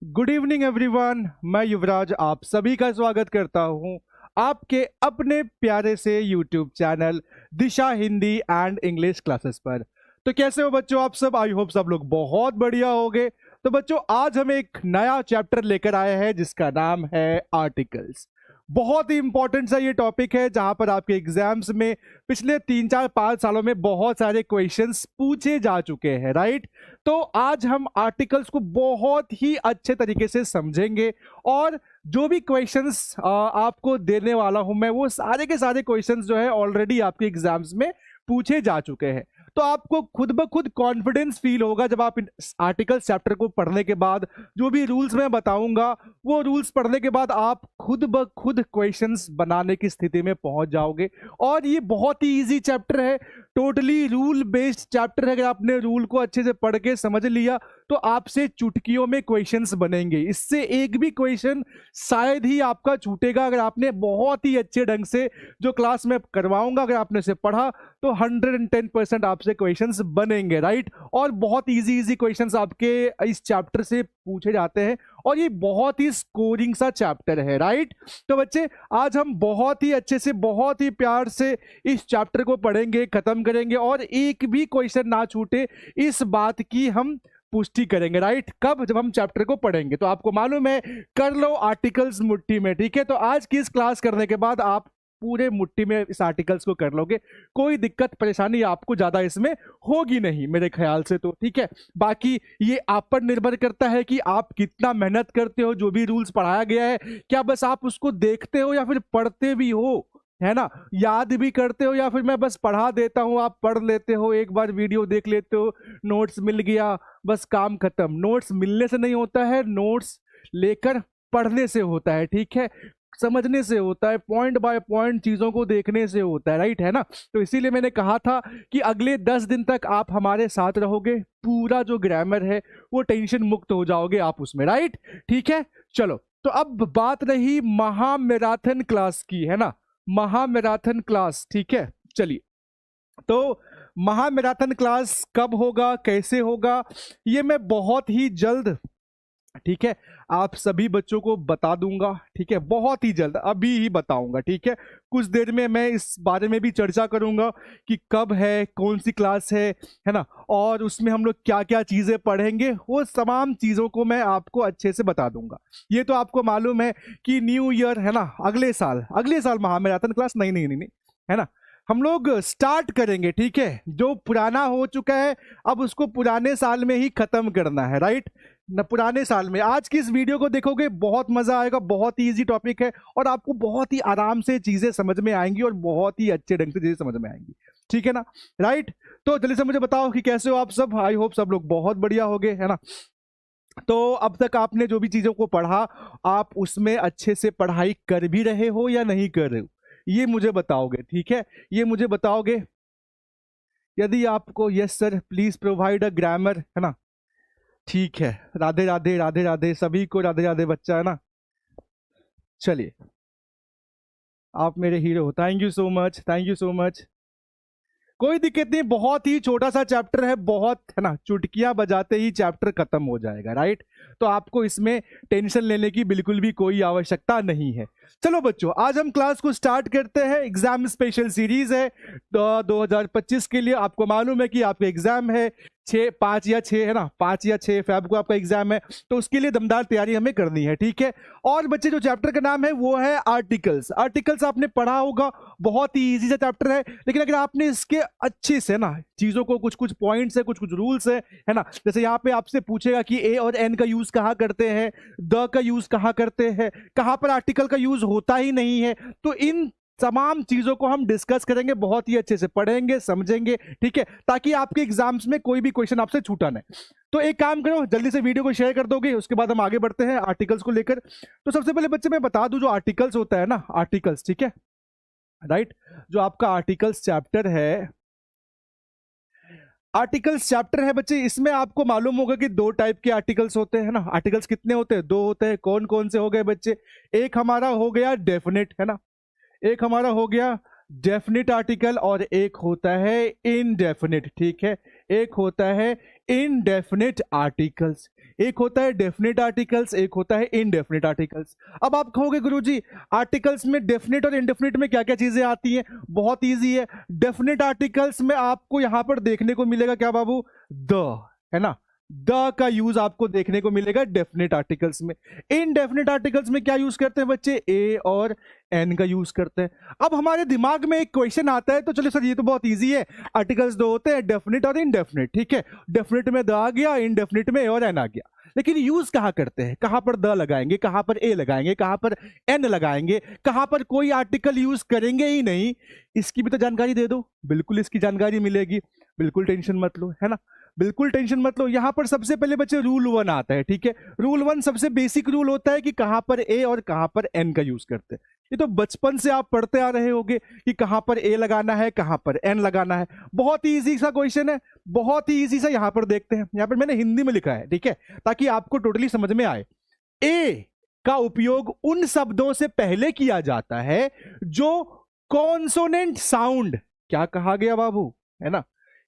Good evening everyone. मैं युवराज आप सभी का स्वागत करता हूं आपके अपने प्यारे से YouTube channel Disha Hindi and English classes पर। तो कैसे हो बच्चों आप सब? आई होप सब लोग बहुत बढ़िया होंगे। तो बच्चों आज हम एक नया चैप्टर लेकर आए हैं जिसका नाम है आर्टिकल्स। बहुत ही इंपॉर्टेंट सा ये टॉपिक है जहां पर आपके एग्जाम्स में पिछले 3 4 5 सालों में बहुत सारे क्वेश्चंस पूछे जा चुके हैं, राइट। तो आज हम आर्टिकल्स को बहुत ही अच्छे तरीके से समझेंगे और जो भी क्वेश्चंस आपको देने वाला हूं मैं, वो सारे के सारे क्वेश्चंस जो है ऑलरेडी आपके एग्जाम्स में पूछे जा चुके हैं। तो आपको खुद ब खुद कॉन्फिडेंस फील होगा जब आप आर्टिकल चैप्टर को पढ़ने के बाद जो भी रूल्स मैं बताऊंगा वो रूल्स पढ़ने के बाद आप खुद ब खुद क्वेश्चंस बनाने की स्थिति में पहुंच जाओगे। और ये बहुत ही इजी चैप्टर है, टोटली रूल बेस्ड चैप्टर है। अगर आपने रूल को अच्छे से पढ़ के समझ लिया तो आपसे चुटकियों में क्वेश्चंस बनेंगे। इससे एक भी क्वेश्चन शायद ही आपका छूटेगा अगर आपने बहुत ही अच्छे ढंग से जो क्लास में करवाऊंगा अगर आपने इसे पढ़ा तो 110% आपसे क्वेश्चंस बनेंगे, राइट। और बहुत इजी इजी क्वेश्चंस आपके इस चैप्टर से पूछे जाते हैं और ये बहुत ही स्कोरिंग सा चैप्टर है, राइट। तो बच्चे आज हम बहुत ही अच्छे से बहुत ही प्यार से इस चैप्टर को पढ़ेंगे, खत्म करेंगे और एक भी क्वेश्चन ना छूटे इस बात की हम पुष्टि करेंगे, राइट। कब? जब हम चैप्टर को पढ़ेंगे। तो आपको मालूम है, कर लो आर्टिकल्स मुट्ठी में, ठीक है। तो आज की इस क्लास करने के बाद आप पूरे मुट्ठी में इस आर्टिकल्स को कर लोगे, कोई दिक्कत परेशानी आपको ज्यादा इसमें होगी नहीं मेरे ख्याल से, तो ठीक है। बाकी ये आप पर निर्भर करता है कि आप कितना मेहनत करते हो। जो भी रूल्स पढ़ाया गया है क्या बस आप उसको देखते हो या फिर पढ़ते भी हो, है ना, याद भी करते हो, या फिर मैं बस पढ़ा देता हूं आप पढ़ लेते हो, एक बार वीडियो देख लेते हो, नोट्स मिल गया बस काम खत्म। नोट्स मिलने से नहीं होता है, नोट्स लेकर पढ़ने से होता है, ठीक है, समझने से होता है, पॉइंट बाय पॉइंट चीजों को देखने से होता है, राइट, है ना। तो इसीलिए मैंने कहा था कि अगले 10 दिन तक आप हमारे साथ रहोगे, पूरा जो ग्रामर है वो टेंशन मुक्त हो जाओगे आप उसमें, राइट, ठीक है। चलो तो अब बात रही महामैराथन क्लास की, है ना, महामैराथन क्लास, ठीक है। चलिए, तो महामैराथन क्लास कब होगा, कैसे होगा, ये मैं बहुत ही जल्द, ठीक है, आप सभी बच्चों को बता दूंगा, ठीक है, बहुत ही जल्द अभी ही बताऊंगा, ठीक है। कुछ देर में मैं इस बारे में भी चर्चा करूंगा कि कब है, कौन सी क्लास है ना, और उसमें हम लोग क्या क्या चीजें पढ़ेंगे, वो तमाम चीजों को मैं आपको अच्छे से बता दूंगा। ये तो आपको मालूम है कि न्यू ईयर है ना, अगले साल महामैराथन क्लास नहीं नहीं नहीं नहीं, है ना, हम लोग स्टार्ट करेंगे, ठीक है। जो पुराना हो चुका है अब उसको पुराने साल में ही खत्म करना है, राइट, न पुराने साल में। आज की इस वीडियो को देखोगे बहुत मजा आएगा, बहुत ही इजी टॉपिक है और आपको बहुत ही आराम से चीजें समझ में आएंगी और बहुत ही अच्छे ढंग से चीजें समझ में आएंगी, ठीक है ना, राइट। तो जल्दी से मुझे बताओ कि कैसे हो आप सब। आई होप सब लोग बहुत बढ़िया हो गए, है ना। तो अब तक आपने जो भी चीजों को पढ़ा आप उसमें अच्छे से पढ़ाई कर भी रहे हो या नहीं कर रहे हो, ये मुझे बताओगे, ठीक है, ये मुझे बताओगे। यदि आपको yes sir please provide a grammar, है ना, ठीक है। राधे राधे राधे राधे सभी को, राधे राधे बच्चा, है ना। चलिए, आप मेरे हीरो हो, thank you so much, thank you so much. कोई दिक्कत नहीं, बहुत ही छोटा सा चैप्टर है, बहुत, है ना, चुटकियां बजाते ही चैप्टर खत्म हो जाएगा, राइट। तो आपको इसमें टेंशन लेने की बिल्कुल भी कोई आवश्यकता नहीं है। चलो बच्चों, आज हम क्लास को स्टार्ट करते हैं। एग्जाम स्पेशल सीरीज है तो 2025 के लिए। आपको मालूम है कि आपका एग्जाम है 5 या 6, है ना, 5 या 6 फैब को आपका एग्जाम है, तो उसके लिए दमदार तैयारी हमें करनी है, ठीक है। और बच्चे जो चैप्टर का नाम है वो है आर्टिकल्स। आर्टिकल्स आपने पढ़ा होगा, बहुत ही इजी सा चैप्टर है, लेकिन अगर आपने इसके अच्छे से ना चीजों को, कुछ कुछ पॉइंट्स है, कुछ कुछ रूल्स है ना, जैसे यहाँ पे आपसे पूछेगा कि ए और एन का यूज कहाँ करते हैं, द का यूज कहाँ करते हैं, कहाँ पर आर्टिकल का यूज होता ही नहीं है, तो इन तमाम चीजों को हम डिस्कस करेंगे, बहुत ही अच्छे से पढ़ेंगे, समझेंगे, ठीक है, ताकि आपके एग्जाम्स में कोई भी क्वेश्चन आपसे छूटा नहीं। तो एक काम करो, जल्दी से वीडियो को शेयर कर दोगे, उसके बाद हम आगे बढ़ते हैं आर्टिकल्स को लेकर। तो सबसे पहले बच्चे मैं बता दूं, जो आर्टिकल्स होता है ना, आर्टिकल्स, ठीक है, राइट, जो आपका आर्टिकल्स चैप्टर है, आर्टिकल्स चैप्टर है बच्चे, इसमें आपको मालूम होगा कि 2 टाइप के आर्टिकल्स होते हैं ना। आर्टिकल्स कितने होते हैं? 2 होते हैं। कौन कौन से हो गए बच्चे? एक हमारा हो गया डेफिनेट, है ना, एक हमारा हो गया डेफिनेट आर्टिकल और एक होता है इनडेफिनेट, ठीक है, एक होता है इनडेफिनिट आर्टिकल्स। एक होता है डेफिनिट आर्टिकल्स, एक होता है इनडेफिनिट आर्टिकल्स। अब आप कहोगे गुरुजी आर्टिकल्स में डेफिनिट और इनडेफिनिट में क्या क्या चीजें आती हैं? बहुत इजी है। डेफिनिट आर्टिकल्स में आपको यहां पर देखने को मिलेगा क्या बाबू? द, है ना, द का यूज आपको देखने को मिलेगा डेफिनेट आर्टिकल्स में। इनडेफिनेट आर्टिकल्स में क्या यूज करते हैं बच्चे? ए और एन का यूज करते हैं। अब हमारे दिमाग में एक क्वेश्चन आता है, तो चलो सर ये तो बहुत इजी है, आर्टिकल्स दो होते हैं, डेफिनेट और इनडेफिनेट, ठीक है, डेफिनेट में द आ गया, इनडेफिनेट में ए और एन आ गया, लेकिन यूज कहां करते हैं? कहां पर द लगाएंगे, कहां पर ए लगाएंगे, कहां पर एन लगाएंगे, कहां पर कोई आर्टिकल यूज करेंगे ही नहीं? इसकी भी तो जानकारी दे दो। बिल्कुल इसकी जानकारी मिलेगी, बिल्कुल टेंशन मत लो, है ना, बिल्कुल टेंशन मत लो। यहां पर सबसे पहले बच्चे रूल 1 आता है, ठीक है। रूल 1 सबसे बेसिक रूल होता है कि कहां पर ए और कहां पर एन का यूज करते हैं। ये तो बचपन से आप पढ़ते आ रहे होंगे कि कहां पर ए लगाना है, कहां पर एन लगाना है। बहुत ही इजी सा क्वेश्चन है, बहुत ही इजी सा। यहां पर देखते हैं, यहां पर मैंने हिंदी में लिखा है, ठीक है, ताकि आपको टोटली समझ में आए। ए का उपयोग उन शब्दों से पहले किया जाता है जो कॉन्सोनेंट साउंड, क्या कहा गया बाबू, है ना,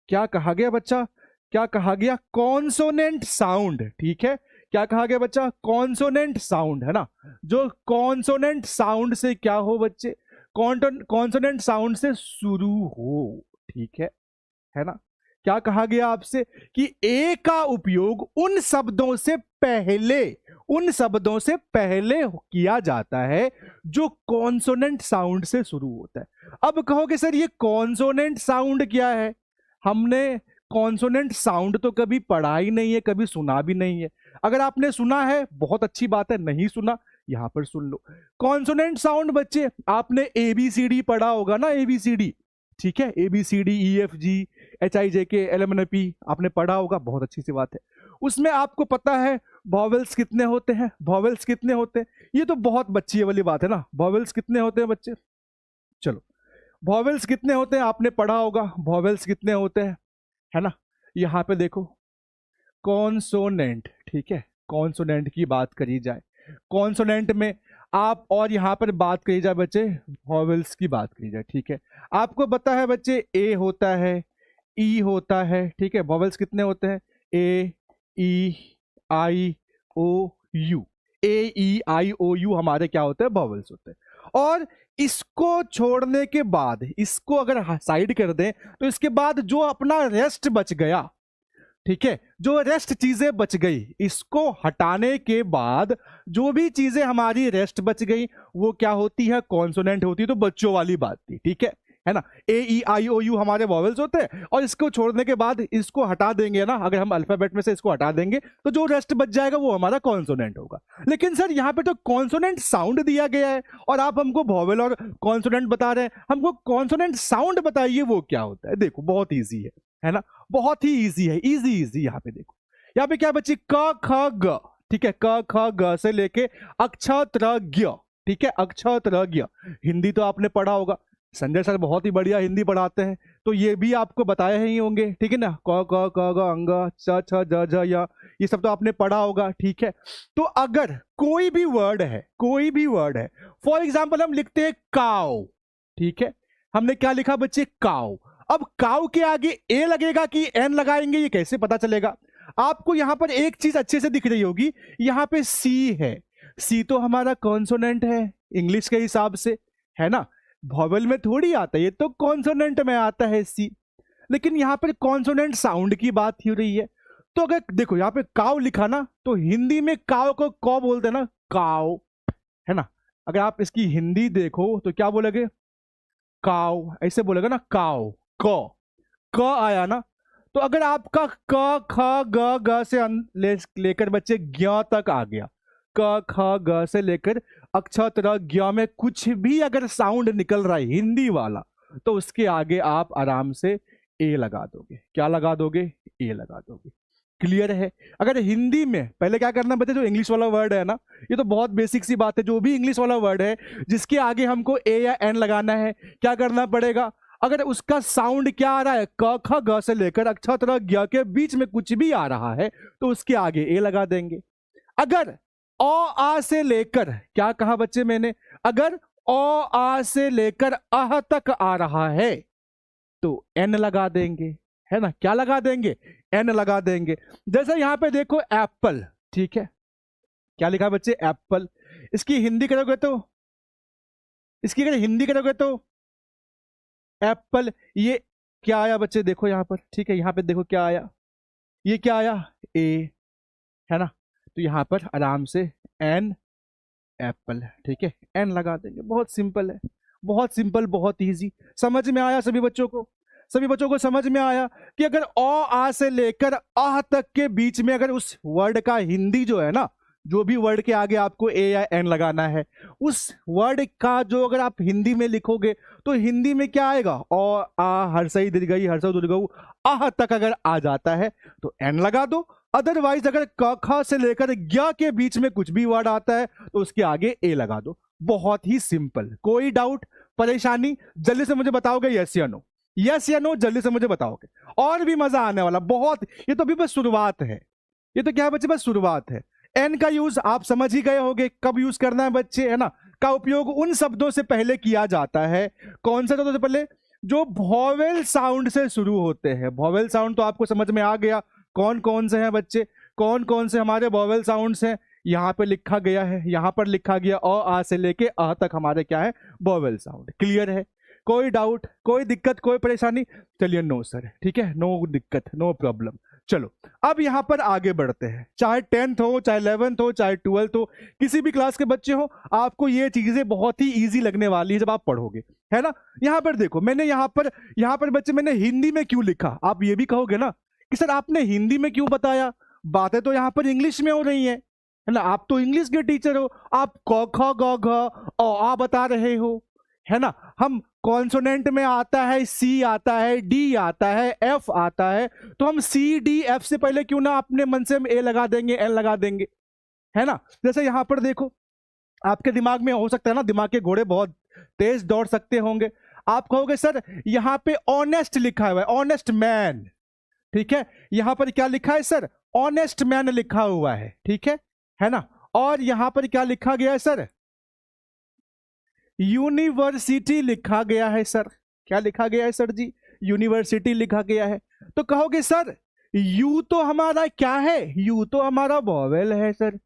क्या कहा गया बच्चा, क्या कहा गया? कॉन्सोनेंट साउंड, ठीक है, क्या कहा गया बच्चा? कॉन्सोनेंट साउंड, है ना, जो कॉन्सोनेंट साउंड से क्या हो बच्चे? कॉन्सोनेंट साउंड से शुरू हो, ठीक है ना। क्या कहा गया आपसे कि ए का उपयोग उन शब्दों से पहले, उन शब्दों से पहले किया जाता है जो कॉन्सोनेंट साउंड से शुरू होता है। अब कहोगे सर ये कॉन्सोनेंट साउंड क्या है? हमने कॉन्सोनेंट साउंड तो कभी पढ़ा ही नहीं है, कभी सुना भी नहीं है। अगर आपने सुना है बहुत अच्छी बात है, नहीं सुना यहां पर सुन लो। कॉन्सोनेंट साउंड बच्चे आपने ABCD पढ़ा होगा ना, ABCD, ठीक है, ABCD EFG HIJK LMNOP आपने पढ़ा होगा, बहुत अच्छी सी बात है। उसमें आपको पता है वॉवेल्स कितने होते हैं? वॉवेल्स कितने होते हैं? ये तो बहुत बच्ची वाली बात है ना, वॉवेल्स कितने होते हैं बच्चे? चलो, वॉवेल्स कितने होते हैं आपने पढ़ा होगा, वॉवेल्स कितने होते हैं, है ना। यहां पे देखो कॉन्सोनेंट, ठीक है, कॉन्सोनेंट की बात करी जाए, कॉन्सोनेंट में आप, और यहां पर बात करी जाए बच्चे वॉवेल्स की बात करी जाए, ठीक है। आपको पता है बच्चे ए होता है, ई होता है, ठीक है, वॉवेल्स कितने होते हैं? ए ई आई ओ you, A E I O you हमारे क्या होते हैं? वॉवेल्स होते हैं। और इसको छोड़ने के बाद, इसको अगर साइड कर दें तो इसके बाद जो अपना रेस्ट बच गया, ठीक है, जो रेस्ट चीजें बच गई, इसको हटाने के बाद जो भी चीजें हमारी रेस्ट बच गई वो क्या होती है? कॉन्सोनेंट होती है। तो बच्चों वाली बात थी, ठीक है ना। AEIOU हमारे वॉवेल्स होते हैं, और इसको छोड़ने के बाद इसको हटा देंगे ना, अगर हम अल्फाबेट में से इसको हटा देंगे तो जो रेस्ट बच जाएगा वो हमारा कॉन्सोनेंट होगा। लेकिन सर यहाँ पे तो कॉन्सोनेंट साउंड दिया गया है और आप हमको वॉवेल और कॉन्सोनेंट बता रहे हैं, हमको कॉन्सोनेंट साउंड बताइए वो क्या होता है। देखो बहुत ईजी है ना, बहुत ही ईजी है, इजी इजी। यहाँ पे देखो, यहाँ पे क्या बच्चे? क ख ग, ठीक है, क ख ग से लेके अक्षत्रज्ञ, ठीक है, अक्षत्रज्ञ। हिंदी तो आपने पढ़ा होगा, संजय सर बहुत ही बढ़िया हिंदी पढ़ाते हैं, तो ये भी आपको बताए ही होंगे, ठीक है ना, क क क ग अंग च छ ज झ य, ये सब तो आपने पढ़ा होगा, ठीक है। तो अगर कोई भी वर्ड है, कोई भी वर्ड है, फॉर एग्जाम्पल हम लिखते हैं काउ, ठीक है, हमने क्या लिखा बच्चे? काउ। अब काउ के आगे ए लगेगा कि एन लगाएंगे, ये कैसे पता चलेगा? आपको यहां पर एक चीज अच्छे से दिख रही होगी, यहां पे सी है, सी तो हमारा कॉन्सोनेंट है इंग्लिश के हिसाब से, है ना, वॉवेल में थोड़ी आता है, ये तो कॉन्सोनेंट में आता है सी। लेकिन यहां पर कॉन्सोनेंट साउंड की बात हो रही है, तो अगर देखो यहां पे काउ लिखा ना, तो हिंदी में काउ को कौ बोलते हैं ना, काउ, है ना। अगर आप इसकी हिंदी देखो तो क्या बोलोगे? काउ, ऐसे बोलेगा ना, काउ, क आया ना। तो अगर आपका क ख ग ग से लेकर बच्चे ज्ञ तक आ गया, क ख ग से लेकर अक्षत्र ज्ञ में कुछ भी अगर साउंड निकल रहा है हिंदी वाला, तो उसके आगे आप आराम से ए लगा दोगे। क्या लगा दोगे? ए लगा दोगे। क्लियर है? अगर हिंदी में पहले क्या करना बच्चे, जो इंग्लिश वाला वर्ड है ना, ये तो बहुत बेसिक सी बात है, जो भी इंग्लिश वाला वर्ड है जिसके आगे हमको ए या एन लगाना है, क्या करना पड़ेगा? अगर उसका साउंड क्या आ रहा है, क ख ग से लेकर अक्षत्र ज्ञ के बीच में कुछ भी आ रहा है, तो उसके आगे ए लगा देंगे। अगर अ आ से लेकर, क्या कहा बच्चे मैंने? अगर अ आ से लेकर अह तक आ रहा है तो एन लगा देंगे, है ना, क्या लगा देंगे, एन लगा देंगे। जैसे यहाँ पे देखो एप्पल, ठीक है, क्या लिखा है बच्चे, एप्पल। इसकी हिंदी करोगे तो, इसकी अगर हिंदी करोगे तो एप्पल, ये क्या आया बच्चे, देखो यहाँ पर, ठीक है, यहाँ पे देखो क्या आया, ये क्या आया, ए, है ना। तो यहाँ पर आराम से एन एप्पल, ठीक है, एन लगा देंगे। बहुत सिंपल है, बहुत सिंपल, बहुत इजी। समझ में आया सभी बच्चों को, सभी बच्चों को समझ में आया कि अगर अ आ से लेकर आह तक के बीच में अगर उस वर्ड का हिंदी जो है ना, जो भी वर्ड के आगे आपको ए या एन लगाना है, उस वर्ड का जो अगर आप हिंदी में लिखोगे तो हिंदी में क्या आएगा, अ आ हर्षई दीर्घई हर्षौ दीर्घऊ आह तक अगर आ जाता है तो एन लगा दो। अदरवाइज अगर क ख से लेकर ज्ञ के बीच में कुछ भी वर्ड आता है तो उसके आगे ए लगा दो। बहुत ही सिंपल। कोई डाउट, परेशानी, जल्दी से मुझे बताओगे यस या नो, यस या नो, जल्दी से मुझे बताओगे, और भी मजा आने वाला बहुत। ये तो अभी बस शुरुआत है, ये तो क्या है बच्चे, बस शुरुआत है। एन का यूज आप समझ ही गए होंगे, कब यूज करना है बच्चे, है ना। का उपयोग उन शब्दों से पहले किया जाता है, कौन से शब्दों से पहले, जो वॉवेल साउंड से शुरू होते हैं। वॉवेल साउंड तो आपको समझ में आ गया, कौन कौन से हैं बच्चे, कौन कौन से हमारे वॉवेल साउंड्स हैं, यहाँ पे लिखा गया है, यहाँ पर लिखा गया अ आ से लेके अ तक हमारे क्या है, वॉवेल साउंड। क्लियर है, कोई डाउट, कोई दिक्कत, कोई परेशानी, चलिए नो सर, ठीक है, नो दिक्कत, नो प्रॉब्लम। चलो अब यहां पर आगे बढ़ते हैं। चाहे 10th हो, चाहे 11th हो, चाहे 12th हो, किसी भी क्लास के बच्चे हो, आपको ये चीजें बहुत ही इजी लगने वाली है जब आप पढ़ोगे, है ना। यहां पर देखो, मैंने यहां पर बच्चे मैंने हिंदी में क्यों लिखा, आप ये भी कहोगे ना कि सर आपने हिंदी में क्यों बताया, बातें तो यहां पर इंग्लिश में हो रही है ना, आप तो इंग्लिश के टीचर हो, आप क ख ग घ आ बता रहे हो, है ना। हम कॉन्सोनेंट में आता है सी आता है, डी आता है, एफ आता है, तो हम सी डी एफ से पहले क्यों ना अपने मन से हम ए लगा देंगे, एल लगा देंगे, है ना। जैसे यहां पर देखो, आपके दिमाग में हो सकता है ना, दिमाग के घोड़े बहुत तेज दौड़ सकते होंगे। आप कहोगे सर यहां पे ऑनेस्ट लिखा हुआ है, ऑनेस्ट मैन, ठीक है, यहां पर क्या लिखा है सर, ऑनेस्ट मैन लिखा हुआ है, ठीक है ना। और यहां पर क्या लिखा गया है सर, यूनिवर्सिटी लिखा गया है सर। क्या लिखा गया है सर जी, यूनिवर्सिटी लिखा गया है। तो कहोगे सर यू तो हमारा क्या है, यू तो हमारा वॉवेल है सर,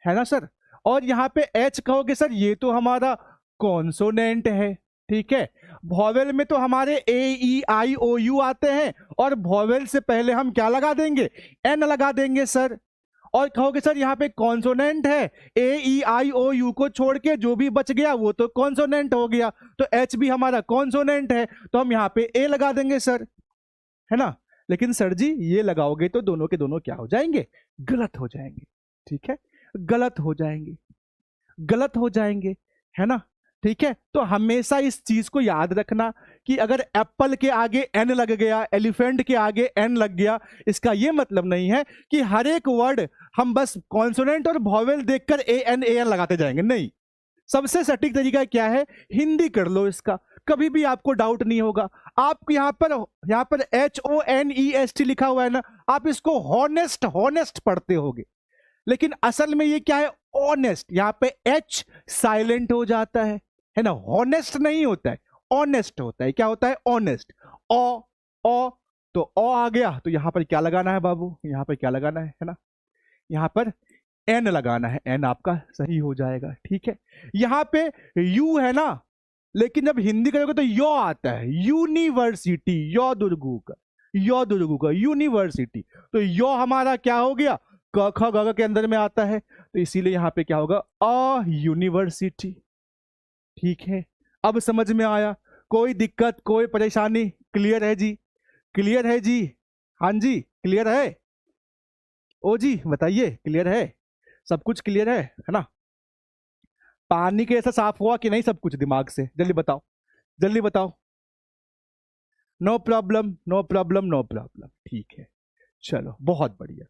है ना सर। और यहां पे एच कहोगे सर ये तो हमारा कॉन्सोनेंट है, ठीक है। वॉवेल में तो हमारे ए ई आई ओ यू आते हैं, और वॉवेल से पहले हम क्या लगा देंगे, एन लगा देंगे सर। और कहोगे सर यहाँ पे कॉन्सोनेंट है, ए ई आई ओ यू को छोड़ के जो भी बच गया वो तो कॉन्सोनेंट हो गया, तो एच भी हमारा कॉन्सोनेंट है, तो हम यहाँ पे ए लगा देंगे सर, है ना। लेकिन सर जी ये लगाओगे तो दोनों के दोनों क्या हो जाएंगे, गलत हो जाएंगे, ठीक है, गलत हो जाएंगे, गलत हो जाएंगे, है ना। ठीक है, तो हमेशा इस चीज को याद रखना कि अगर एप्पल के आगे एन लग गया, एलिफेंट के आगे एन लग गया, इसका यह मतलब नहीं है कि हर एक वर्ड हम बस कॉन्सोनेंट और वॉवेल देखकर ए एन लगाते जाएंगे, नहीं। सबसे सटीक तरीका क्या है, हिंदी कर लो इसका, कभी भी आपको डाउट नहीं होगा। आप यहाँ पर HONEST लिखा हुआ है ना, आप इसको हॉनेस्ट हॉनेस्ट पढ़ते होगे, लेकिन असल में ये क्या है, ऑनेस्ट। यहाँ पे एच साइलेंट हो जाता है ना, हॉनेस्ट नहीं होता है, ऑनेस्ट होता है। क्या होता है, ऑनेस्ट। ओ तो ओ आ गया, तो यहां पर क्या लगाना है बाबू, यहां पर क्या लगाना है ना, यहां पर एन लगाना है, एन आपका सही हो जाएगा, ठीक है। यहां पे यू है ना, लेकिन जब हिंदी करोगे तो यो आता है, यूनिवर्सिटी, यो दुर्गू का यूनिवर्सिटी, तो यो हमारा क्या हो गया, क ख ग के अंदर में आता है, तो इसीलिए यहां पे क्या होगा, अ यूनिवर्सिटी, ठीक है। अब समझ में आया, कोई दिक्कत, कोई परेशानी, क्लियर है जी, क्लियर है जी, हाँ जी क्लियर है, ओ जी बताइए, क्लियर है, सब कुछ क्लियर है ना। पानी के ऐसा साफ हुआ कि नहीं सब कुछ दिमाग से, जल्दी बताओ, जल्दी बताओ। No problem, no problem, no problem, ठीक है, चलो बहुत बढ़िया।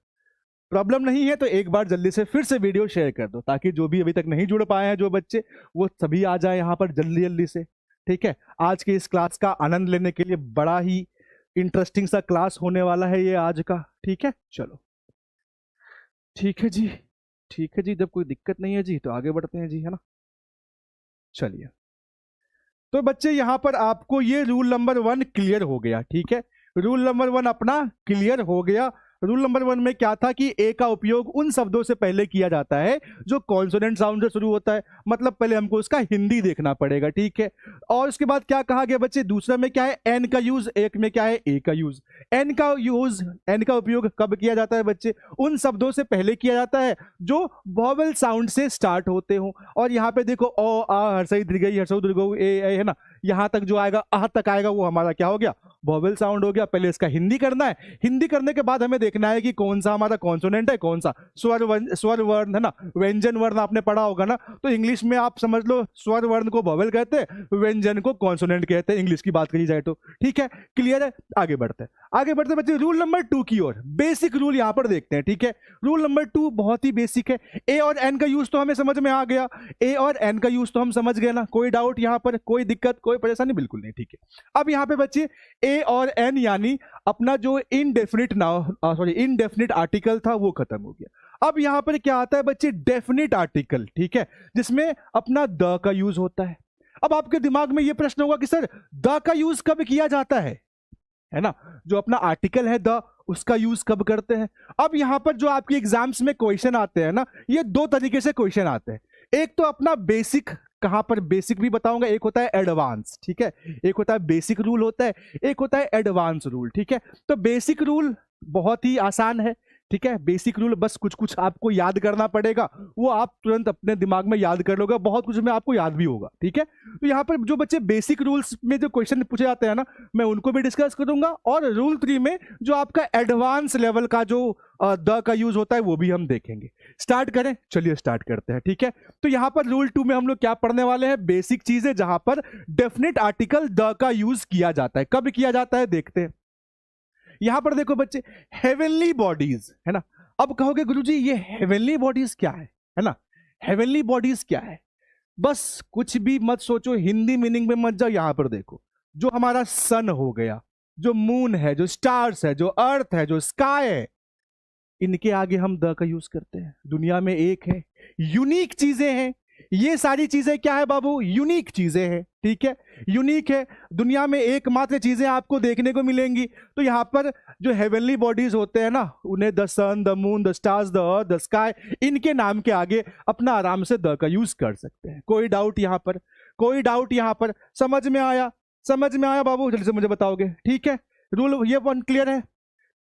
प्रॉब्लम नहीं है तो एक बार जल्दी से फिर से वीडियो शेयर कर दो, ताकि जो भी अभी तक नहीं जुड़ पाए हैं जो बच्चे, वो सभी आ जाए यहाँ पर जल्दी जल्दी से, ठीक है। आज की इस क्लास का आनंद लेने के लिए बड़ा ही इंटरेस्टिंग सा क्लास होने वाला है ये आज का, ठीक है। चलो ठीक है जी, ठीक है जी, जब कोई दिक्कत नहीं है जी तो आगे बढ़ते हैं जी, है ना। चलिए, तो बच्चे यहां पर आपको ये रूल नंबर 1 क्लियर हो गया, ठीक है। रूल नंबर 1 अपना क्लियर हो गया। रूल नंबर 1 में क्या था कि ए का उपयोग उन शब्दों से पहले किया जाता है जो कॉन्सोनेंट साउंड से शुरू होता है, मतलब पहले हमको उसका हिंदी देखना पड़ेगा, ठीक है। और उसके बाद क्या कहा गया बच्चे, दूसरा में क्या है, एन का यूज, एक में क्या है, ए का यूज। एन का उपयोग कब किया जाता है बच्चे, उन शब्दों से पहले किया जाता है जो वॉवेल साउंड से स्टार्ट होते हो। और यहाँ पे देखो ओ आ हर्षई दीर्घई हर्षौ दीर्घौ ए है ना, यहाँ तक जो आएगा आह तक आएगा वो हमारा क्या हो गया, वॉवेल साउंड हो गया। पहले इसका हिंदी करना है, हिंदी करने के बाद हमें देखना है कि कौन सा हमारा कॉन्सोनेंट है, कौन सा स्वर वर्ण है ना, व्यंजन वर्ण आपने पढ़ा होगा ना, तो इंग्लिश में आप समझ लो स्वर वर्ण को वॉवेल कहते हैं, व्यंजन को कॉन्सोनेंट कहते हैं, इंग्लिश की बात करी जाए तो, ठीक है। क्लियर है, आगे बढ़ते हैं बच्चे रूल नंबर 2 की ओर। बेसिक रूल यहां पर देखते हैं, ठीक है। रूल नंबर 2 बहुत ही बेसिक है। ए और एन का यूज तो हमें समझ में आ गया, ए और एन का यूज तो हम समझ गए ना, कोई डाउट यहां पर, कोई दिक्कत, कोई परेशानी बिल्कुल नहीं, ठीक है। अब यहां पे बच्चे ए और एन यानी अपना जो इनडेफिनिट आर्टिकल था वो खत्म हो गया। अब यहां पर क्या आता है बच्चे, डेफिनिट आर्टिकल, ठीक है, जिसमें अपना द का यूज होता है। अब आपके दिमाग में यह प्रश्न होगा कि सर द का यूज कब किया जाता है ना, जो अपना आर्टिकल है द, उसका यूज कब करते हैं। अब यहां पर जो आपके एग्जाम्स में क्वेश्चन आते हैं ना, ये दो तरीके से क्वेश्चन आते हैं। एक तो अपना बेसिक, कहां पर बेसिक भी बताऊंगा, एक होता है एडवांस, ठीक है, एक होता है बेसिक रूल होता है, एक होता है एडवांस रूल, ठीक है। तो बेसिक रूल बहुत ही आसान है, ठीक है, बेसिक रूल बस कुछ कुछ आपको याद करना पड़ेगा, वो आप तुरंत अपने दिमाग में याद कर लोगे, बहुत कुछ में आपको याद भी होगा, ठीक है। तो यहाँ पर जो बच्चे बेसिक रूल्स में जो क्वेश्चन पूछे जाते हैं ना, मैं उनको भी डिस्कस करूंगा, और रूल 3 में जो आपका एडवांस लेवल का जो द का यूज होता है वो भी हम देखेंगे। स्टार्ट करें, चलिए स्टार्ट करते हैं, ठीक है। तो यहाँ पर रूल 2 में हम लोग क्या पढ़ने वाले हैं, बेसिक चीजें जहां पर डेफिनेट आर्टिकल द का यूज किया जाता है। कब किया जाता है देखते हैं। यहां पर देखो बच्चे, हेवनली बॉडीज है ना। अब कहोगे गुरुजी ये हेवनली बॉडीज क्या है ना, हेवनली बॉडीज क्या है, बस कुछ भी मत सोचो, हिंदी मीनिंग में मत जाओ। यहां पर देखो, जो हमारा सन हो गया, जो मून है, जो स्टार्स है, जो अर्थ है, जो स्काई है, इनके आगे हम द का यूज करते हैं। दुनिया में एक है, यूनिक चीजें हैं, ये सारी चीजें क्या है बाबू, यूनिक चीजें हैं, ठीक है, यूनिक है, दुनिया में एकमात्र चीजें आपको देखने को मिलेंगी। तो यहां पर जो हेवनली बॉडीज होते हैं ना, उन्हें the sun, the moon, the stars, the earth, the sky, इनके नाम के आगे अपना आराम से द का यूज कर सकते हैं। कोई डाउट यहां पर, कोई डाउट यहां पर, समझ में आया, समझ में आया बाबू, जल्दी से मुझे बताओगे, ठीक है। रूल ये वन क्लियर है,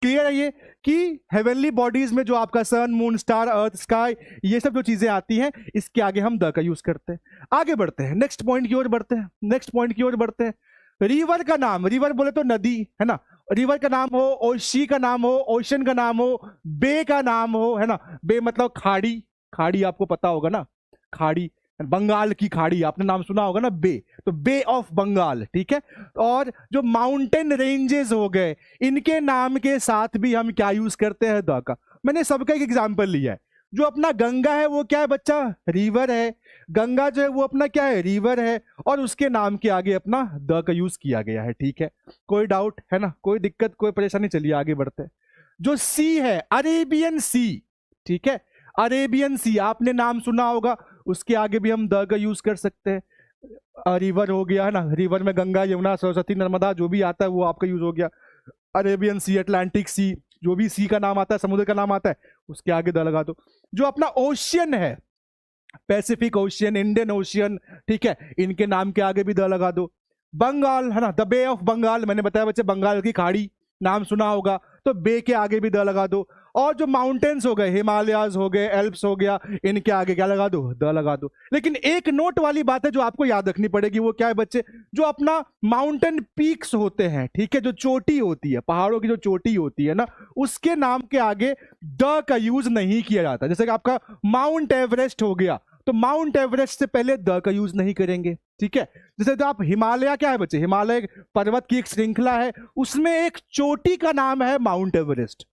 क्लियर है ये कि हेवनली बॉडीज में जो आपका सन, मून, स्टार, अर्थ, स्काई, ये सब जो चीजें आती हैं, इसके आगे हम द का यूज करते हैं। आगे बढ़ते हैं, नेक्स्ट पॉइंट की ओर बढ़ते हैं, नेक्स्ट पॉइंट की ओर बढ़ते हैं। रिवर का नाम, रिवर बोले तो नदी है ना, रिवर का नाम हो, ओशी का नाम हो, ओशन का नाम हो, बे का नाम हो, है ना, बे मतलब खाड़ी, खाड़ी आपको पता होगा ना, खाड़ी, बंगाल की खाड़ी आपने नाम सुना होगा ना, बे, तो बे ऑफ बंगाल, ठीक है। और जो माउंटेन रेंजेस हो गए, इनके नाम के साथ भी हम क्या यूज करते हैं, द का। मैंने सबका एक एग्जांपल लिया है। जो अपना गंगा है वो क्या है बच्चा, रिवर है, गंगा जो है वो अपना क्या है, रिवर है, और उसके नाम के आगे अपना द का यूज किया गया है, ठीक है। कोई डाउट है ना, कोई दिक्कत, कोई परेशानी, चलिए आगे बढ़ते हैं। जो सी है, अरेबियन सी, ठीक है, अरेबियन सी आपने नाम सुना होगा, उसके आगे भी हम द का यूज कर सकते हैं। रिवर हो गया है ना, रिवर में गंगा, यमुना, सरस्वती, नर्मदा जो भी आता है वो आपका यूज हो गया। अरेबियन सी, अटलांटिक सी, जो भी सी का नाम आता है, समुद्र का नाम आता है, उसके आगे द लगा दो। जो अपना ओशियन है, पैसिफिक ओशियन, इंडियन ओशियन, ठीक है, इनके नाम के आगे भी द लगा दो। बंगाल है ना, द बे ऑफ बंगाल, मैंने बताया बच्चे बंगाल की खाड़ी नाम सुना होगा, तो बे के आगे भी द लगा दो। और जो माउंटेन्स हो गए, हिमालयाज हो गए, एल्प्स हो गया, इनके आगे क्या लगा दो, द लगा दो। लेकिन एक नोट वाली बात है जो आपको याद रखनी पड़ेगी, वो क्या है बच्चे, जो अपना माउंटेन पीक्स होते हैं, ठीक है, जो चोटी होती है, पहाड़ों की जो चोटी होती है ना, उसके नाम के आगे द का यूज नहीं किया जाता। जैसे कि आपका माउंट एवरेस्ट हो गया, तो माउंट एवरेस्ट से पहले द का यूज नहीं करेंगे, ठीक है। जैसे तो आप हिमालय, क्या है बच्चे, हिमालय पर्वत की एक श्रृंखला है, उसमें एक चोटी का नाम है माउंट एवरेस्ट,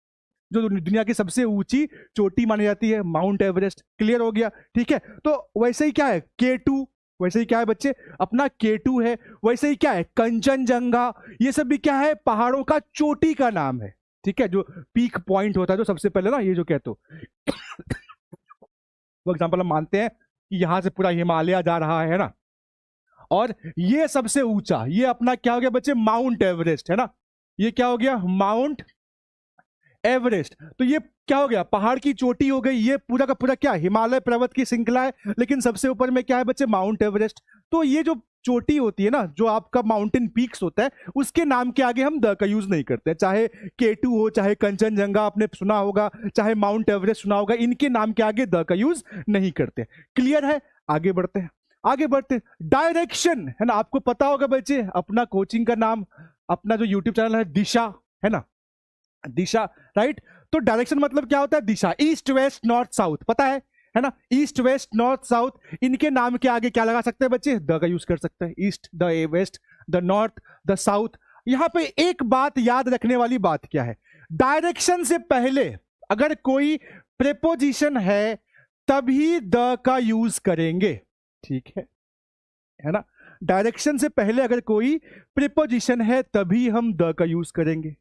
जो दुनिया की सबसे ऊंची चोटी मानी जाती है, माउंट एवरेस्ट। क्लियर हो गया, ठीक है। तो वैसे ही क्या है K2, वैसे ही क्या है बच्चे, अपना K2 है, वैसे ही क्या है कंचनजंगा, ये सब भी क्या है, पहाड़ों का चोटी का नाम है, ठीक है, जो पीक पॉइंट होता है, जो सबसे पहले ना, ये जो कहते हो फॉर एग्जाम्पल हम मानते हैं कि यहां से पूरा हिमालय जा रहा है ना, और ये सबसे ऊंचा, ये अपना क्या हो गया बच्चे, माउंट एवरेस्ट है ना, ये क्या हो गया, माउंट एवरेस्ट। तो ये क्या हो गया, पहाड़ की चोटी हो गई। ये पूरा का पूरा क्या, हिमालय पर्वत की श्रृंखला है, लेकिन सबसे ऊपर में क्या है बच्चे, माउंट एवरेस्ट। तो ये जो चोटी होती है ना, जो आपका माउंटेन पीक्स होता है, उसके नाम के आगे हम द का यूज नहीं करते। चाहे K2 हो, चाहे कंचनजंगा आपने सुना होगा, चाहे माउंट एवरेस्ट सुना होगा, इनके नाम के आगे द का यूज नहीं करते। क्लियर है, आगे बढ़ते हैं, आगे बढ़ते। डायरेक्शन है ना, आपको पता होगा बच्चे, अपना कोचिंग का नाम, अपना जो यूट्यूब चैनल है दिशा, है ना, दिशा, राइट। तो डायरेक्शन मतलब क्या होता है, दिशा, ईस्ट वेस्ट नॉर्थ साउथ, पता है ना, ईस्ट वेस्ट नॉर्थ साउथ, इनके नाम के आगे क्या लगा सकते हैं बच्चे, द का यूज कर सकते हैं। East, the west, the north, the south. यहां पे एक बात याद रखने वाली बात क्या है, डायरेक्शन से पहले अगर कोई प्रेपोजिशन है तभी द का यूज करेंगे, ठीक है ना। डायरेक्शन से पहले अगर कोई प्रेपोजिशन है तभी हम द का यूज करेंगे,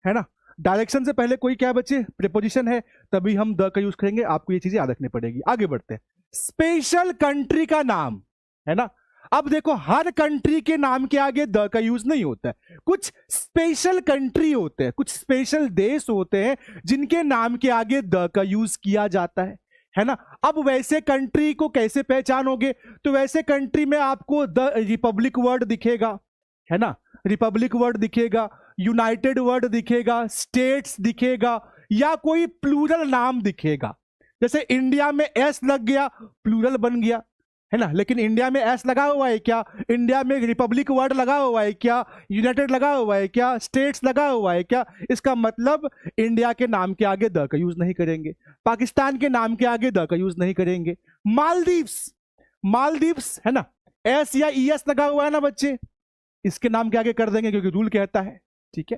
है ना। डायरेक्शन से पहले कोई क्या बच्चे, प्रीपोजिशन है, तभी हम द का यूज करेंगे। आपको ये चीजें याद रखनी पड़ेगी। आगे बढ़ते हैं, स्पेशल कंट्री का नाम, है ना। अब देखो, हर कंट्री के नाम के आगे द का यूज नहीं होता है। कुछ स्पेशल कंट्री होते हैं, कुछ स्पेशल देश होते हैं जिनके नाम के आगे द का यूज किया जाता है ना। अब वैसे कंट्री को कैसे पहचानोगे, तो वैसे कंट्री में आपको द रिपब्लिक वर्ड दिखेगा, है ना, रिपब्लिक वर्ड दिखेगा, यूनाइटेड वर्ड दिखेगा, स्टेट्स दिखेगा, या कोई प्लूरल नाम दिखेगा। जैसे इंडिया में एस लग गया, प्लूरल बन गया, है ना। लेकिन इंडिया में एस लगा हुआ है क्या, इंडिया में रिपब्लिक वर्ड लगा हुआ है क्या, यूनाइटेड लगा हुआ है क्या, स्टेट्स लगा हुआ है क्या, इसका मतलब इंडिया के नाम के आगे द का यूज नहीं करेंगे। पाकिस्तान के नाम के आगे द का यूज नहीं करेंगे। मालदीव्स, मालदीव्स, है ना, एस या ईएस लगा हुआ है ना बच्चे, इसके नाम के आगे कर देंगे क्योंकि रूल कहता है, ठीक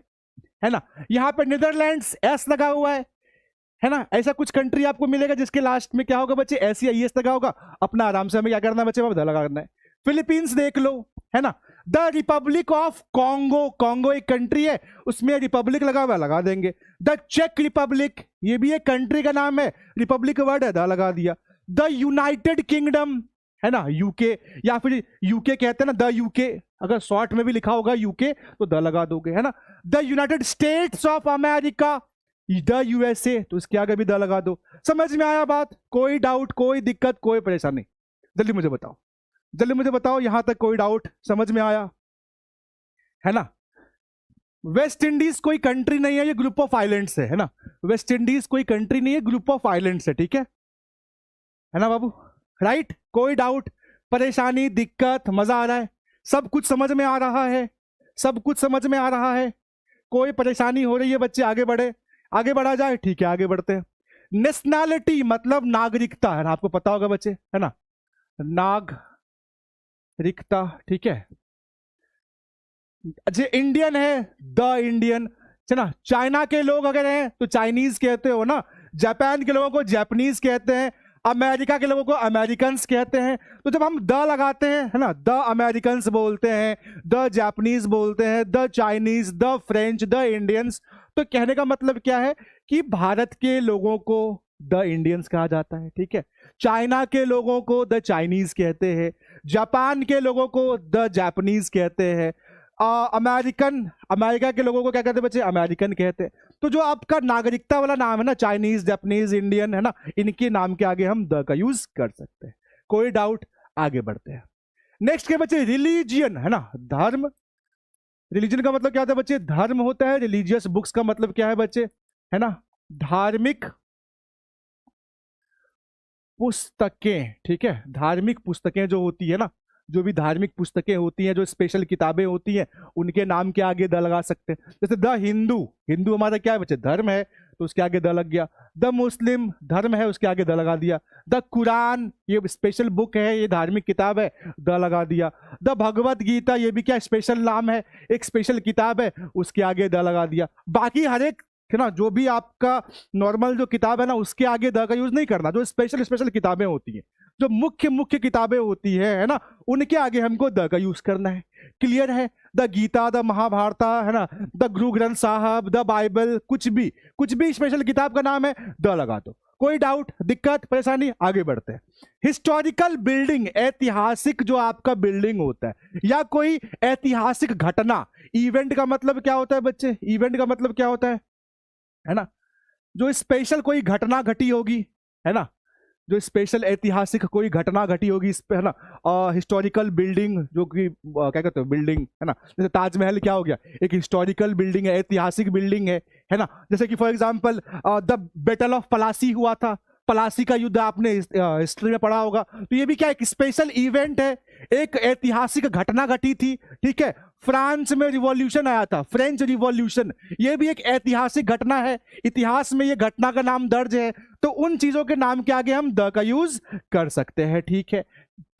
है ना। यहां पे नीदरलैंड्स एस लगा हुआ है ना। ऐसा कुछ कंट्री आपको मिलेगा जिसके लास्ट में क्या होगा बच्चे, एस या ईएस लगा होगा। अपना आराम से हमें क्या करना है बच्चे, द लगा करना है। फिलीपींस देख लो, है ना, the Republic of Congo, Congo एक कंट्री है, उसमें रिपब्लिक लगा हुआ, लगा देंगे। द चेक रिपब्लिक, ये भी एक कंट्री का नाम है, रिपब्लिक वर्ड है, द लगा दिया। द यूनाइटेड किंगडम, है ना, यूके, या फिर यूके कहते हैं ना, द यूके, अगर शॉर्ट में भी लिखा होगा यूके तो द लगा दोगे, है ना। The United states of America, the USA, तो इसके आगे भी द लगा दो। समझ में आया बात, कोई डाउट, कोई दिक्कत, कोई परेशानी, जल्दी मुझे बताओ, जल्दी मुझे बताओ, यहां तक कोई डाउट, समझ में आया, है ना। वेस्ट इंडीज कोई कंट्री नहीं है, ये ग्रुप ऑफ आइलैंड्स है ना। वेस्ट इंडीज कोई कंट्री नहीं है, ग्रुप ऑफ आइलैंड्स है, ठीक है ना बाबू, राइट। कोई डाउट, परेशानी, दिक्कत, मजा आ रहा है, सब कुछ समझ में आ रहा है, सब कुछ समझ में आ रहा है, कोई परेशानी हो रही है बच्चे, आगे बढ़े, आगे बढ़ा जाए, ठीक है, आगे बढ़ते हैं। नेशनैलिटी मतलब नागरिकता, है ना, आपको पता होगा बच्चे, है ना, नागरिकता, ठीक है। अच्छा, इंडियन है, द इंडियन, है ना। चाइना के लोग अगर हैं तो चाइनीज कहते हो ना, जापान के लोगों को जापानीज कहते हैं, अमेरिका के लोगों को अमेरिकन्स कहते हैं। तो जब हम द लगाते हैं, है ना, द अमेरिकन्स बोलते हैं, द जापानीज बोलते हैं, the Chinese, the French, the Indians, तो कहने का मतलब क्या है कि भारत के लोगों को द इंडियंस कहा जाता है, ठीक है। चाइना के लोगों को द चाइनीज कहते हैं, जापान के लोगों को द जापानीज कहते हैं, अमेरिका के लोगों को क्या कहते हैं बच्चे, अमेरिकन कहते हैं। तो जो आपका नागरिकता वाला नाम है ना, चाइनीज, जापानीज, इंडियन, है ना, इनके नाम के आगे हम द का यूज कर सकते हैं। कोई डाउट, आगे बढ़ते हैं। नेक्स्ट के बच्चे, रिलीजियन, है ना, धर्म। रिलीजन का मतलब क्या होता है बच्चे, धर्म होता है। रिलीजियस बुक्स का मतलब क्या है बच्चे, है ना, धार्मिक पुस्तकें, ठीक है। धार्मिक पुस्तकें जो होती है ना, जो भी धार्मिक पुस्तकें होती हैं, जो स्पेशल किताबें होती हैं, उनके नाम के आगे द लगा सकते हैं। जैसे द हिंदू, हिंदू हमारा क्या है बच्चे, धर्म है, तो उसके आगे द लग गया। द मुस्लिम, धर्म है, उसके आगे द लगा दिया। द कुरान, ये स्पेशल बुक है, ये धार्मिक किताब है, द लगा दिया। द भगवत गीता, ये भी क्या स्पेशल नाम है, एक स्पेशल किताब है, उसके आगे द लगा दिया। बाकी हर एक, है ना, जो भी आपका नॉर्मल जो किताब है ना, उसके आगे द का यूज नहीं करना। जो स्पेशल स्पेशल किताबें होती हैं, जो मुख्य मुख्य किताबें होती है ना, उनके आगे हमको द का यूज करना है। क्लियर है। द गीता, द महाभारत, है ना, द गुरु ग्रंथ साहब, द बाइबल, कुछ भी स्पेशल किताब का नाम है, द लगा दो। कोई डाउट, दिक्कत, परेशानी? आगे बढ़ते हैं। हिस्टोरिकल बिल्डिंग, ऐतिहासिक जो आपका बिल्डिंग होता है या कोई ऐतिहासिक घटना। इवेंट का मतलब क्या होता है बच्चे? इवेंट का मतलब क्या होता है ना? जो स्पेशल कोई घटना घटी होगी, है ना, जो स्पेशल ऐतिहासिक कोई घटना घटी होगी इस पे, है ना। हिस्टोरिकल बिल्डिंग जो कि क्या कहते हैं, बिल्डिंग, है ना। जैसे ताजमहल क्या हो गया, एक हिस्टोरिकल बिल्डिंग है, ऐतिहासिक बिल्डिंग है ना। जैसे कि for example the battle of Plassey हुआ था, पलासी का युद्ध आपने हिस्ट्री में पढ़ा होगा। तो ये भी क्या एक स्पेशल इवेंट है, एक ऐतिहासिक घटना घटी थी, ठीक है। फ्रांस में रिवॉल्यूशन आया था, फ्रेंच रिवॉल्यूशन, ये भी एक ऐतिहासिक घटना है, इतिहास में ये घटना का नाम दर्ज है। तो उन चीजों के नाम के आगे हम द का यूज कर सकते हैं, ठीक है।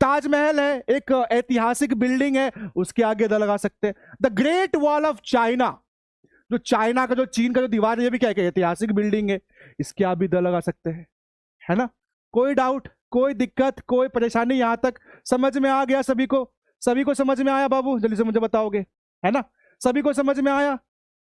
ताजमहल है, एक ऐतिहासिक बिल्डिंग है, उसके आगे द लगा सकते हैं। The great wall of China, जो चाइना का, जो चीन का जो दीवार है, ये भी क्या है, ऐतिहासिक बिल्डिंग है, इसके आप भी द लगा सकते हैं, है ना। कोई डाउट, कोई दिक्कत, कोई परेशानी? यहां तक समझ में आ गया सभी को? सभी को समझ में आया बाबू? जल्दी से मुझे बताओगे, है ना। सभी को समझ में आया?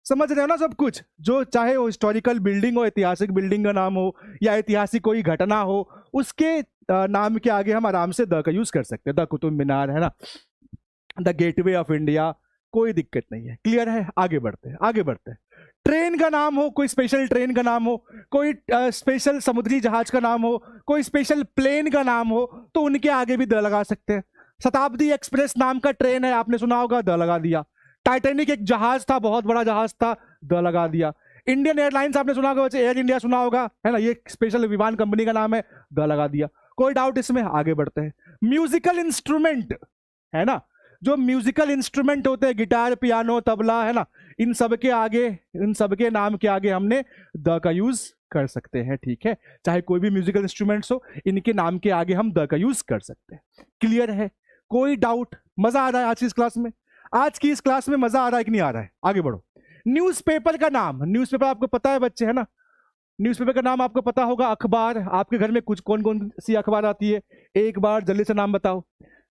समझ रहे हो ना सब कुछ? जो चाहे वो हिस्टोरिकल बिल्डिंग हो, ऐतिहासिक बिल्डिंग का नाम हो, या ऐतिहासिक कोई घटना हो, उसके नाम के आगे हम आराम से द का यूज कर सकते हैं। द कुतुब मीनार, है ना, द गेटवे ऑफ इंडिया, कोई दिक्कत नहीं है। क्लियर है? आगे बढ़ते हैं, आगे बढ़ते हैं। ट्रेन का नाम हो, कोई स्पेशल ट्रेन का नाम हो, कोई स्पेशल समुद्री जहाज का नाम हो, कोई स्पेशल प्लेन का नाम हो, तो उनके आगे भी द लगा सकते हैं। शताब्दी एक्सप्रेस नाम का ट्रेन है, आपने सुना होगा, द लगा दिया। टाइटैनिक एक जहाज था, बहुत बड़ा जहाज था, द लगा दिया। इंडियन एयरलाइंस आपने सुना होगा बच्चे, एयर इंडिया सुना होगा, है ना, ये स्पेशल विमान कंपनी का नाम है, द लगा दिया। कोई डाउट इसमें? आगे बढ़ते हैं। म्यूजिकल इंस्ट्रूमेंट, है ना, जो म्यूजिकल इंस्ट्रूमेंट होते हैं, गिटार, पियानो, तबला, है ना, इन सब के आगे, इन सब के नाम के आगे हमने द का यूज कर सकते हैं, ठीक है। चाहे कोई भी म्यूजिकल इंस्ट्रूमेंट्स हो, इनके नाम के आगे हम द का यूज कर सकते हैं। क्लियर है? कोई डाउट? मजा आ रहा है आज की इस क्लास में? आज की इस क्लास में मजा आ रहा है कि नहीं आ रहा है? आगे बढ़ो। न्यूज़पेपर का नाम, न्यूज़पेपर आपको पता है बच्चे, है ना, न्यूज़पेपर का नाम आपको पता होगा। अखबार, आपके घर में कुछ कौन कौन सी अखबार आती है? एक बार जल्दी से नाम बताओ।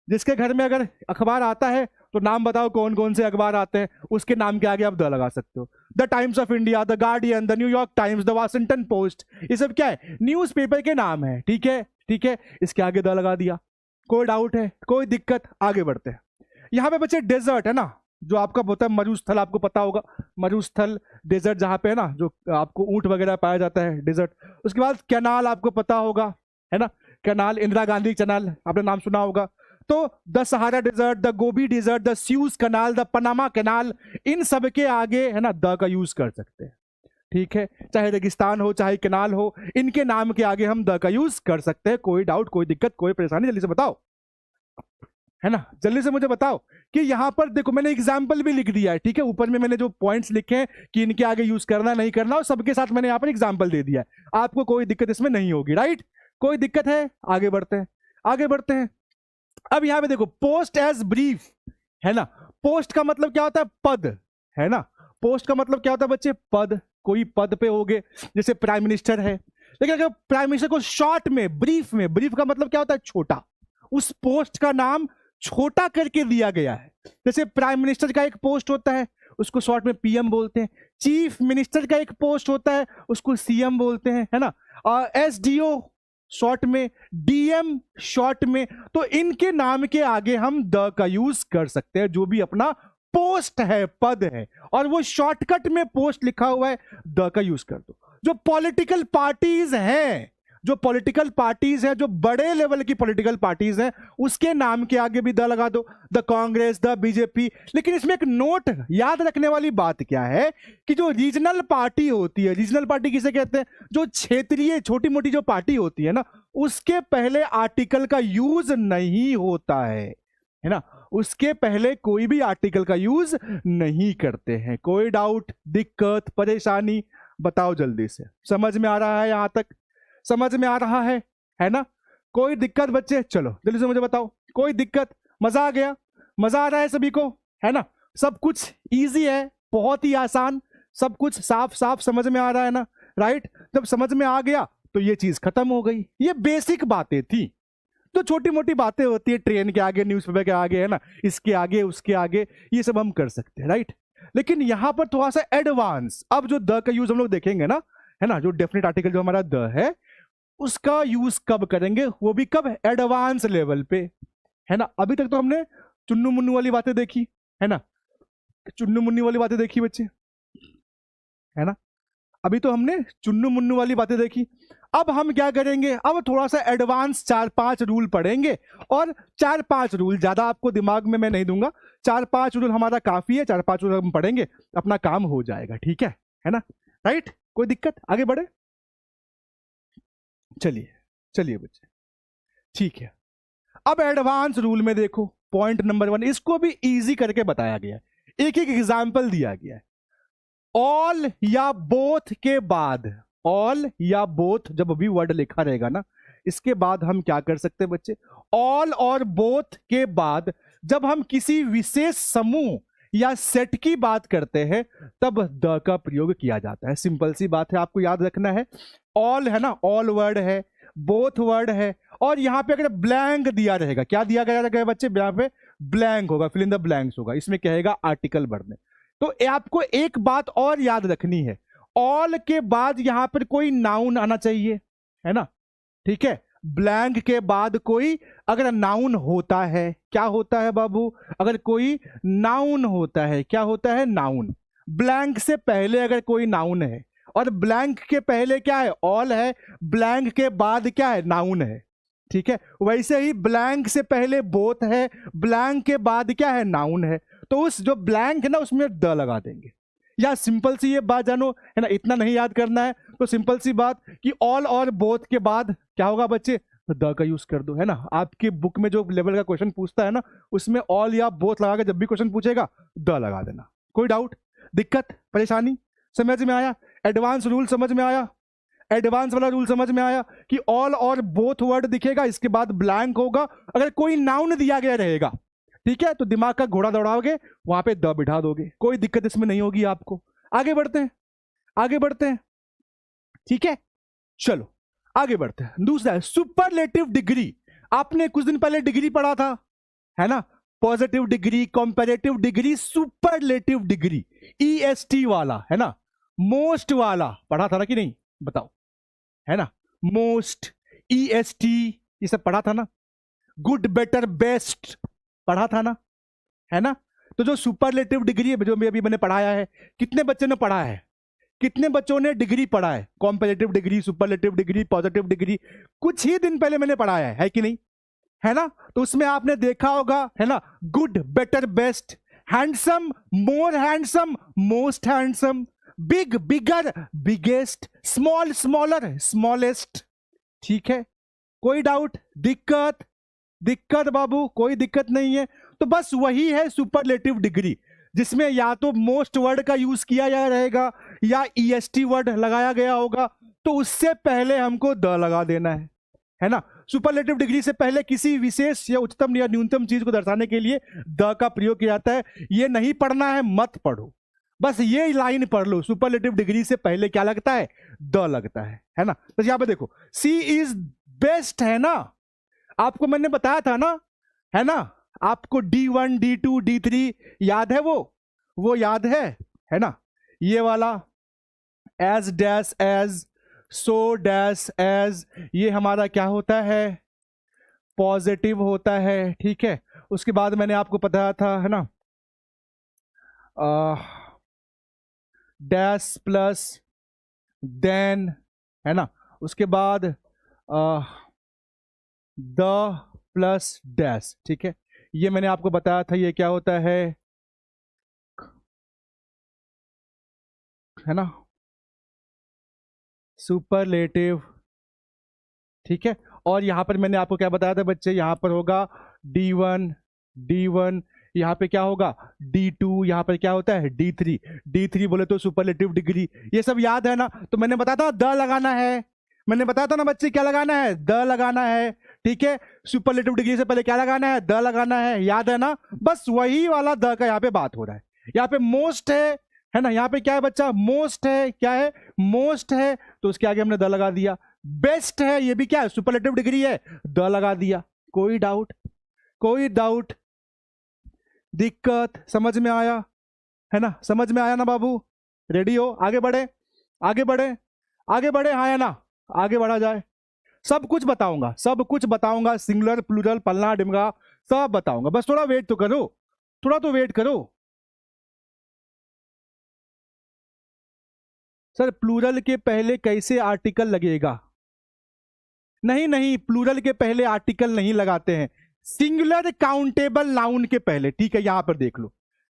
जिसके घर में अगर अखबार आता है तो नाम बताओ कौन कौन से अखबार आते हैं, उसके नाम के आगे आप द लगा सकते हो। The times of India, the guardian, the New York times, the Washington post, ये सब क्या है? न्यूज़पेपर के नाम है, ठीक है, ठीक है। इसके आगे द लगा दिया। कोई डाउट है? कोई दिक्कत? आगे बढ़ते हैं। यहाँ पे बच्चे डेजर्ट, है ना, जो आपका होता है मरुस्थल, आपको पता होगा, मरुस्थल डेजर्ट, जहाँ पे है ना, जो आपको ऊंट वगैरह पाया जाता है, डेजर्ट। उसके बाद कैनाल आपको पता होगा, है ना, कैनाल, इंदिरा गांधी कैनाल आपने नाम सुना होगा। तो the Sahara desert, the Gobi desert, the Suez canal, the Panama canal, इन सब के आगे, है ना, द का यूज कर सकते हैं, ठीक है। चाहे रेगिस्तान हो, चाहे कैनाल हो, इनके नाम के आगे हम द का यूज कर सकते हैं। कोई डाउट, कोई दिक्कत, कोई परेशानी? जल्दी से बताओ, है ना, जल्दी से मुझे बताओ। कि यहां पर देखो मैंने एग्जाम्पल भी लिख दिया है, ठीक है, ऊपर में मैंने जो पॉइंट्स लिखे हैं कि इनके आगे यूज करना नहीं करना, और सबके साथ मैंने यहां पर एग्जाम्पल दे दिया है। आपको कोई दिक्कत इसमें नहीं होगी, राइट? कोई दिक्कत है? आगे बढ़ते हैं, आगे बढ़ते हैं। अब यहां पे देखो, पोस्ट एज ब्रीफ, है ना, पोस्ट का मतलब क्या होता है? पद, है ना। पोस्ट का मतलब क्या होता है बच्चे? पद। कोई पद पे होगे, जैसे प्राइम मिनिस्टर है, लेकिन अगर प्राइम मिनिस्टर को शॉर्ट में, ब्रीफ में, ब्रीफ का मतलब क्या होता है? छोटा, उस पोस्ट का नाम छोटा करके दिया गया है। जैसे प्राइम मिनिस्टर का एक पोस्ट होता है, उसको शॉर्ट में पीएम बोलते हैं। चीफ मिनिस्टर का एक पोस्ट होता है, उसको सीएम बोलते हैं, है ना। और एसडीओ शॉर्ट में, डीएम शॉर्ट में। तो इनके नाम के आगे हम द का यूज कर सकते हैं, जो भी अपना पोस्ट है, पद है, और वो शॉर्टकट में पोस्ट लिखा हुआ है, द का यूज कर दो। जो पॉलिटिकल पार्टीज हैं, जो पॉलिटिकल पार्टीज हैं, जो बड़े लेवल की पॉलिटिकल पार्टीज हैं, उसके नाम के आगे भी द लगा दो, द कांग्रेस, द बीजेपी। लेकिन इसमें एक नोट याद रखने वाली बात क्या है कि जो रीजनल पार्टी होती है, रीजनल पार्टी किसे कहते हैं? जो क्षेत्रीय छोटी मोटी जो पार्टी होती है ना, उसके पहले आर्टिकल का यूज नहीं होता है ना, उसके पहले कोई भी आर्टिकल का यूज नहीं करते हैं। कोई डाउट, दिक्कत, परेशानी? बताओ जल्दी से। समझ में आ रहा है? यहां तक समझ में आ रहा है ना? कोई दिक्कत बच्चे? चलो जल्दी से मुझे बताओ, कोई दिक्कत? मजा आ गया? मजा आ रहा है सभी को, है ना? सब कुछ इजी है, बहुत ही आसान, सब कुछ साफ साफ समझ में आ रहा है ना, राइट? जब समझ में आ गया तो ये चीज खत्म हो गई। ये बेसिक बातें थी, तो छोटी मोटी बातें होती है, ट्रेन के आगे, न्यूज़पेपर के आगे, है ना, इसके आगे, उसके आगे, ये सब हम कर सकते हैं, राइट? लेकिन यहां पर थोड़ा सा एडवांस, अब जो द का यूज हम लोग देखेंगे ना, है ना, जो डेफिनेट आर्टिकल जो हमारा द है, उसका यूज कब करेंगे, वो भी कब, एडवांस लेवल पे, है ना। अभी तक तो हमने चुन्नू मुन्नू वाली बातें देखी, है ना, चुन्नू मुन्नू वाली बातें देखी बच्चे, है ना। अभी तो हमने चुन्नू मुन्नू वाली बातें देखी। अब हम क्या करेंगे, अब थोड़ा सा एडवांस 4-5 रूल पढ़ेंगे, और 4-5 रूल, ज्यादा आपको दिमाग में मैं नहीं दूंगा, 4-5 रूल हमारा काफी है, 4-5 रूल हम पढ़ेंगे, अपना काम हो जाएगा, ठीक है ना, राइट। कोई दिक्कत, आगे बढ़े, चलिए चलिए बच्चे, ठीक है। अब एडवांस रूल में देखो, पॉइंट नंबर 1, इसको भी इजी करके बताया गया है, एक एक एग्जाम्पल दिया गया है। ऑल या बोथ के बाद, ऑल या बोथ जब भी वर्ड लिखा रहेगा ना, इसके बाद हम क्या कर सकते हैं बच्चे, ऑल और बोथ के बाद जब हम किसी विशेष समूह या सेट की बात करते हैं तब द का प्रयोग किया जाता है। सिंपल सी बात है, आपको याद रखना है। ऑल है ना, ऑल वर्ड है, बोथ वर्ड है, और यहां पे अगर ब्लैंक दिया रहेगा, क्या दिया गया रहेगा बच्चे, यहां पे ब्लैंक होगा, फिल इन द ब्लैंक्स होगा, इसमें कहेगा आर्टिकल बढ़ने। तो आपको एक बात और याद रखनी है, ऑल के बाद यहां पर कोई नाउन आना चाहिए, है ना, ठीक है। ब्लैंक के बाद कोई अगर नाउन होता है, क्या होता है बाबू, अगर कोई नाउन होता है, क्या होता है, नाउन। ब्लैंक से पहले अगर कोई नाउन है, और ब्लैंक के पहले क्या है, ऑल है, ब्लैंक के बाद क्या है, नाउन है, ठीक है। वैसे ही ब्लैंक से पहले बोथ है, ब्लैंक के बाद क्या है, नाउन है, तो उस जो ब्लैंक है ना उसमें द लगा देंगे। या सिंपल सी ये बात जानो, है ना, इतना नहीं याद करना है, तो सिंपल सी बात कि ऑल और बोथ के बाद क्या होगा बच्चे, द का यूज कर दो, है ना। आपकी बुक में जो लेवल का क्वेश्चन पूछता है ना, उसमें ऑल या बोथ लगा के जब भी क्वेश्चन पूछेगा द लगा देना। कोई डाउट, दिक्कत, परेशानी, समझ में आया, एडवांस रूल समझ में आया, एडवांस वाला रूल समझ में आया कि ऑल और बोथ वर्ड दिखेगा, इसके बाद ब्लैंक होगा, अगर कोई नाउन दिया गया रहेगा, ठीक है, तो दिमाग का घोड़ा दौड़ाओगे, वहां पे द बिठा दोगे, कोई दिक्कत इसमें नहीं होगी आपको। आगे बढ़ते हैं, आगे बढ़ते हैं, ठीक है, चलो आगे बढ़ते हैं। दूसरा है सुपरलेटिव डिग्री। आपने कुछ दिन पहले डिग्री पढ़ा था, है ना, positive degree, comparative degree, superlative degree, EST वाला, है ना, मोस्ट वाला पढ़ा था ना कि नहीं, बताओ, है ना, मोस्ट, ईएसटी, ये सब पढ़ा था ना, गुड, बेटर, बेस्ट पढ़ा था ना, है ना। तो जो सुपरलेटिव डिग्री है, जो अभी मैंने पढ़ाया है, कितने बच्चों ने पढ़ा है, कितने बच्चों ने डिग्री पढ़ा है, comparative degree, superlative degree, positive degree, कुछ ही दिन पहले मैंने पढ़ाया है कि नहीं, है ना। तो उसमें आपने देखा होगा, है ना, गुड, बेटर, बेस्ट, हैंडसम, मोर हैंडसम, मोस्ट हैंडसम, बिग, बिगर, बिगेस्ट, स्मॉल, स्मॉलर, स्मॉलेस्ट, ठीक है। कोई डाउट, दिक्कत, दिक्कत बाबू, कोई दिक्कत नहीं है। तो बस वही है सुपरलेटिव डिग्री, जिसमें या तो मोस्ट वर्ड का यूज किया जा रहेगा या ईएसटी वर्ड लगाया गया होगा, तो उससे पहले हमको द लगा देना है ना। सुपरलेटिव डिग्री से पहले किसी विशेष या उच्चतम या न्यूनतम चीज को दर्शाने के लिए द का प्रयोग किया जाता है। ये नहीं पढ़ना है, मत पढ़ो, बस ये लाइन पढ़ लो, सुपरलेटिव डिग्री से पहले क्या लगता है, द लगता है ना। तो यहां पे देखो, सी इज बेस्ट, है ना, आपको मैंने बताया था ना, है ना, आपको D1, D2, D3 याद है, वो याद है ना, ये वाला as dash as, so dash as, ये हमारा क्या होता है, पॉजिटिव होता है, ठीक है। उसके बाद मैंने आपको बताया था, है ना, डैश प्लस देन, है ना, उसके बाद द प्लस डैश, ठीक है। ये मैंने आपको बताया था, ये क्या होता है ना, सुपरलेटिव, ठीक है। और यहां पर मैंने आपको क्या बताया था बच्चे, यहां पर होगा D1, D1, यहां पे क्या होगा D2, यहां पर क्या होता है D3, D3 बोले तो सुपरलेटिव डिग्री, ये सब याद है ना। तो मैंने बताया था द लगाना है, मैंने बताया था ना बच्चे, क्या लगाना है, द लगाना है, ठीक है। सुपरलेटिव डिग्री से पहले क्या लगाना है, द लगाना है, याद है ना। बस वही वाला द का यहाँ पे बात हो रहा है। यहाँ पे मोस्ट है ना, यहाँ पे क्या है बच्चा, मोस्ट है, क्या है, मोस्ट है, तो उसके आगे हमने द लगा दिया। बेस्ट है, ये भी क्या है, सुपरलेटिव डिग्री है, द लगा दिया। कोई डाउट, कोई डाउट, दिक्कत, समझ में आया, है ना, समझ में आया ना बाबू, रेडी हो, आगे बढ़े, आगे बढ़े, आगे बढ़े, हाँ या ना, आगे बढ़ा जाए। सब कुछ बताऊंगा, सब कुछ बताऊंगा, सिंगुलर प्लूरल पलना डिमगा सब बताऊंगा, बस थोड़ा वेट तो करो, थोड़ा तो वेट करो। सर प्लूरल के पहले कैसे आर्टिकल लगेगा? नहीं नहीं, प्लूरल के पहले आर्टिकल नहीं लगाते हैं, सिंगुलर काउंटेबल नाउन के पहले। ठीक है, यहां पर देख लो,